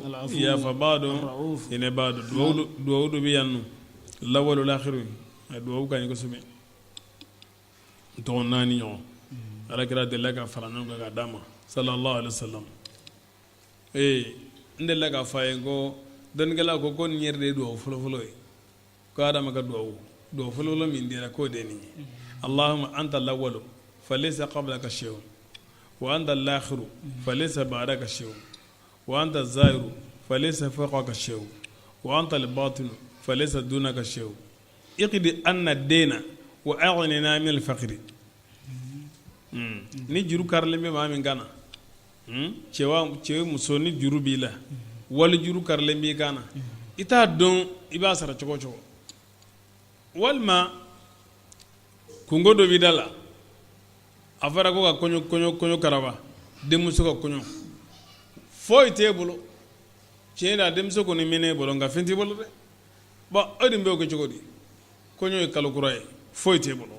يا فبادو ينبادو دوودو بيانو الأول والآخر أدوه كان يقسمي توناني يوم على كرات الله كفرانون كقدامه صلى الله عليه وسلم عند الله كفاينكو دنقلا كوكون يرد دوه فلو فلوي كادام كدوه فلو من دينا كودني اللهم أنت الأول فليس قبلك شيء وأنت الآخر فليس بعدك شيء وأنت الظاهر فليس فوقك شيء وأنت الباطن فليس دونك شيء اقضي أن الدين وأغننا من الفقر ni juru karlembe ma min gana cewa musoni juru bila wal juru karlembe gana ita don iba sara chogo chogo walma kungo do bidala afara ko ka konyo karaba demuso ko konyo foy tebolo cena demso ko ni mene bolo nga fenti bolo de ba odi mbe ko chogodi konyo e kalukuraye foy tebolo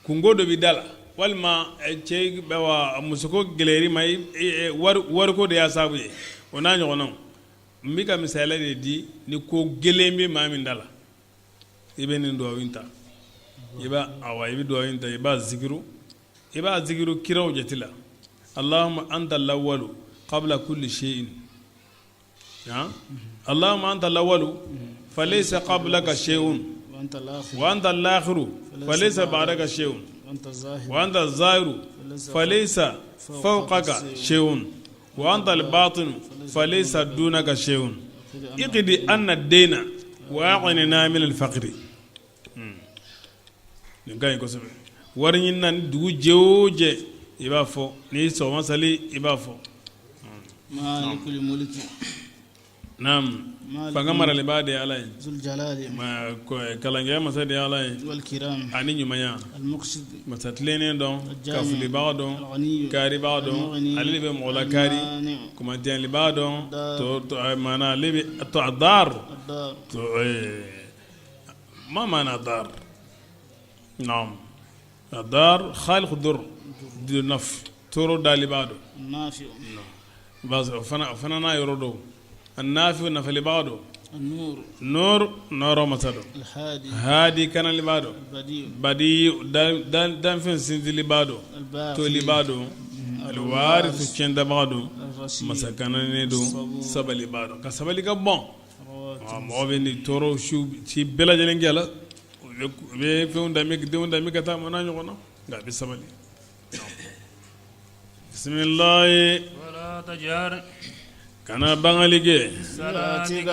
kungo do bidala walma ce bawa musuko geleri mai war ko da ya sabu ye ona nyogo non mbika misala de di ni ko gelembe ma min dala ibe ni do winta iba awa ibe do winta iba zikiru kiraw jetila allahumma anta al-awwalu qabla kulli shay'in ya allahumma anta al-awwalu falaysa qablaka shay'un wa anta al-akhiru falaysa ba'daka shay'un وأنت الظاهر فليس فوقك شيء وأنت الباطن فليس دونك شيء اقضي أن الدين وأغننا من الفقر نقول كسب ورنينا دو جوجة يبافو نيسو مسالي يبافو مالك الملك nam مالك fanga marali ba de ala ye ذو الجلال kalange masa de ala ye والكرام ani ɲumanya المقصد masa tilenen dɔn ka filibaga dɔn الغني karibaga dɔn المغني ale de bɛ mɔgɔ la kari المانع kumantiyanlibaga dɔn mana ale bɛ to adar الدار to ما معنى دار نعم الدار خالق در دي نف تورو دالي بعدو النافع بس فنا نا يردو النافع نفلي بعدو النور نور متدو الهادي هادي كان لي بعدو البديع بدي دان فين سنتي لي بعدو تو لي الباقي بعدو الوارث كين بعدو الرشيد مسكن ندو سبلي بعدو كسبلي كبون mɔgɔ bɛ ni tɔɔrɔ ci bɛɛ lajɛlen kɛ la u bɛ fɛnw danbe denw danbe ka taa mana ɲɔgɔn na nka a bɛ sabali bisimilayi ولا تجهر kana bangali kɛ صلاتك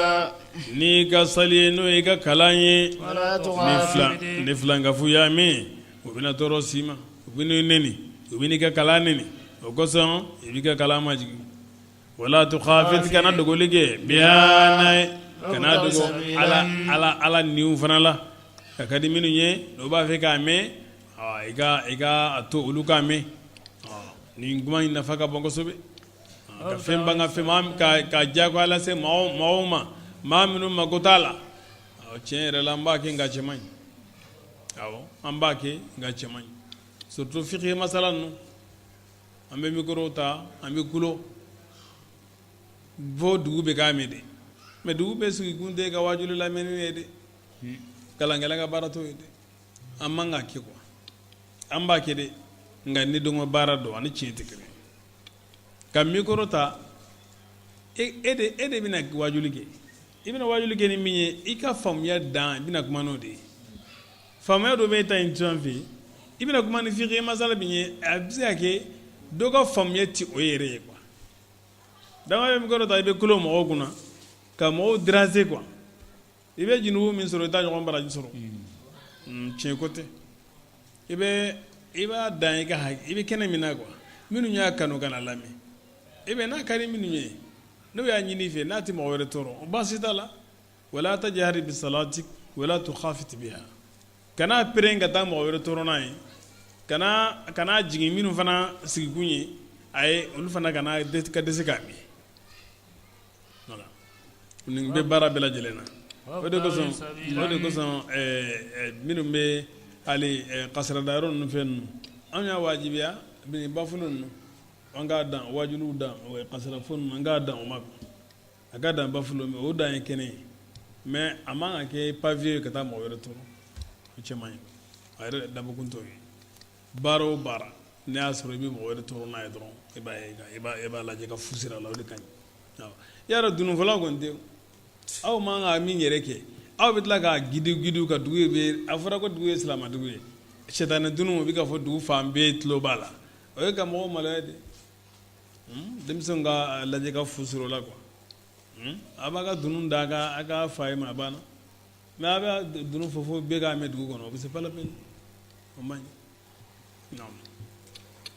n'i ka sali ye n'o ye i ka kalan ye ولا ni filankafu y'a mɛn u bɛna tɔɔrɔ s'i ma u bɛ n'i neni u bɛ n'i ka kalan neni o kosɔn i b'i ka kalan majigin wala tukhafit kana dogoli kɛ biya kana dogo ala niw fana la ka kadi minnu ye dɔw b'a fɛ k'a mɛn i ka a to olu k'a mɛn nin kuma in nafa ka bon kosɛbɛ ka fɛn ban ka fɛn ka diyagoya lase mɔgɔw ma maa minnu mago t'a la tiɲɛ yɛrɛ la an b'a kɛ nka cɛman ye awɔ an b'a kɛ nka cɛman ye surtout fiqhi masala ninnu an bɛ mikoro ta an bɛ kulo fo dugu bɛ k'a mɛn de mɛ dugu bɛ sigi kun tɛ ka wajulu lamɛnni ye de kalankɛla ka baara t'o ye de an man k'a kɛ kuwa an b'a kɛ de nka ni dɔngɔ baara don ani tiɲɛ tɛ kelen ka mikoro ta e de bɛna wajuli kɛ i bɛna wajuli kɛ ni min ye i ka faamuya dan i bɛna kuma n'o de ye faamuya dɔ bɛ e ta in tiɲɛ fɛ i bɛna kuma ni fiqhi masala min ye a bɛ se ka kɛ dɔ ka faamuya ti o yɛrɛ ye kuwa dama bɛ mikoro ta i bɛ kulo mɔgɔw kunna ka mɔgɔw draser quoi i bɛ junubu min sɔrɔ i t'a ɲɔgɔn baraji sɔrɔ tiɲɛ ko tɛ i b'a dan i ka hakɛ i bɛ kɛnɛ min na quoi minnu y'a kanu kana lamɛn i bɛ n'a ka di minnu ye n'o y'a ɲini i fɛ n'a tɛ mɔgɔ wɛrɛ tɔɔrɔ o baasi t'a la wala tajhari bisalati wala tukhafit biha kana peren ka taa mɔgɔ wɛrɛ tɔɔrɔ n'a ye kana jigin minnu fana sigikun ye a ye olu fana ka dɛsɛ k'a mɛn voilà nin bɛ baara bɛɛ lajɛlen na o de kosɔn minnu bɛ hali kasarada yɔrɔ ninnu fɛn ninnu an y'a wajibiya bafulo ninnu an k'a dan wajibiw dan kasarafo ninnu an k'a dan o ma a ka dan bafulo mɛ o dan ye kɛnɛ ye mɛ a man ka kɛ paviye ye ka taa mɔgɔ wɛrɛ tɔɔrɔ o cɛ man ɲi a yɛrɛ dabɔkun t'o ye baara o baara ne y'a sɔrɔ i bɛ mɔgɔ wɛrɛ tɔɔrɔ n'a ye dɔrɔn i b'a lajɛ ka fu sira la o de ka ɲi yàrá dunufɔlaw kɔni tɛ aw man ka min yɛrɛ kɛ aw bɛ tila k'a gidiw ka dugu bɛ a fɔra ko dugu ye silamɛ dugu ye sɛtanɛ dunun bɛ ka fɔ dugu fan bɛɛ tulo b'a la o ye ka mɔgɔw maloya de denmisɛnw ka lajɛ ka fu sira o la quoi a b'a ka dunun da a ka fa ye ma a banna mɛ a bɛ dunun fɔ fo bɛɛ k'a mɛn dugu kɔnɔ o bɛ se pas la peine o man ɲi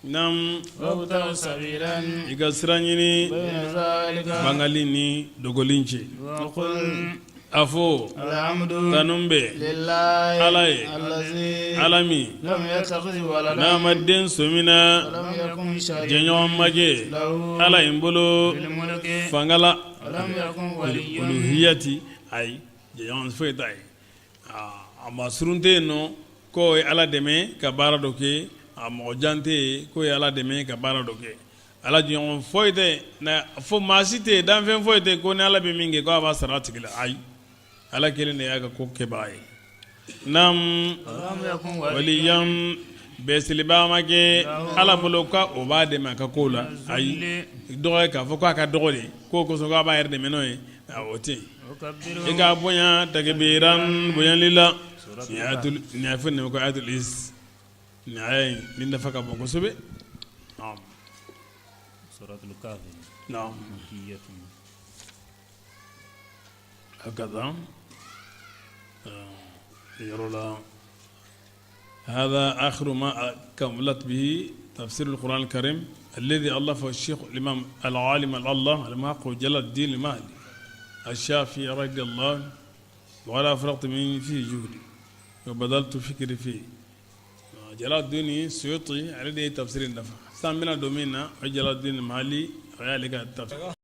nam وابتغ سبيلا i ka sira ɲini بين ذلك bangali ni dogolin cɛ وقل a fɔ الحمد tanu bɛ لله ala ye الذي ala min لم يتخذ ولدا n'a ma den somina ولم يكن شريكا jɛɲɔgɔn ma kɛ له ala in bolo بالملك fanga la ولم يكن ولي uluhiyati ayi jɛɲɔgɔn foyi t'a ye a ma surun tɛ yen nɔ k'o ye ala dɛmɛ ka baara dɔ kɛ a mɔgɔ jan tɛ yen k'o ye ala dɛmɛ ka baara dɔ kɛ ala jɛɲɔgɔn foyi tɛ fo maa si tɛ yen danfɛn foyi tɛ ko ni ala bɛ min kɛ ko a b'a sara a tigi la ayi ala kelen de y'a ka ko kɛbaga ye nam ولم يكن waliyan bɛsiliba ma kɛ ala bolo ka o b'a dɛmɛ a ka kow la ayi dɔgɔ ye k'a fɔ k'a ka dɔgɔ de k'o kosɔn k'a b'a yɛrɛ dɛmɛ n'o ye o tɛ yen i ka bonya takbiran bonyali la nin y'a fɔ nin ko ayatul is nin aya in nin nafa ka bon kosɛbɛ سورة الكافر naam مكية hakaza yɔrɔ la هذا آخر ما كملت به تفسير القرآن الكريم الذي ألفه الشيخ الإمام العالم الله المحق جلال الدين المهدي الشافعي رضي الله عنه ولا فرقت من فيه جهدي وبذلت فكري فيه جلال الدين السيوطي على تفسير النفع سامنا دومينا جلال الدين المهدي ويالك التفسير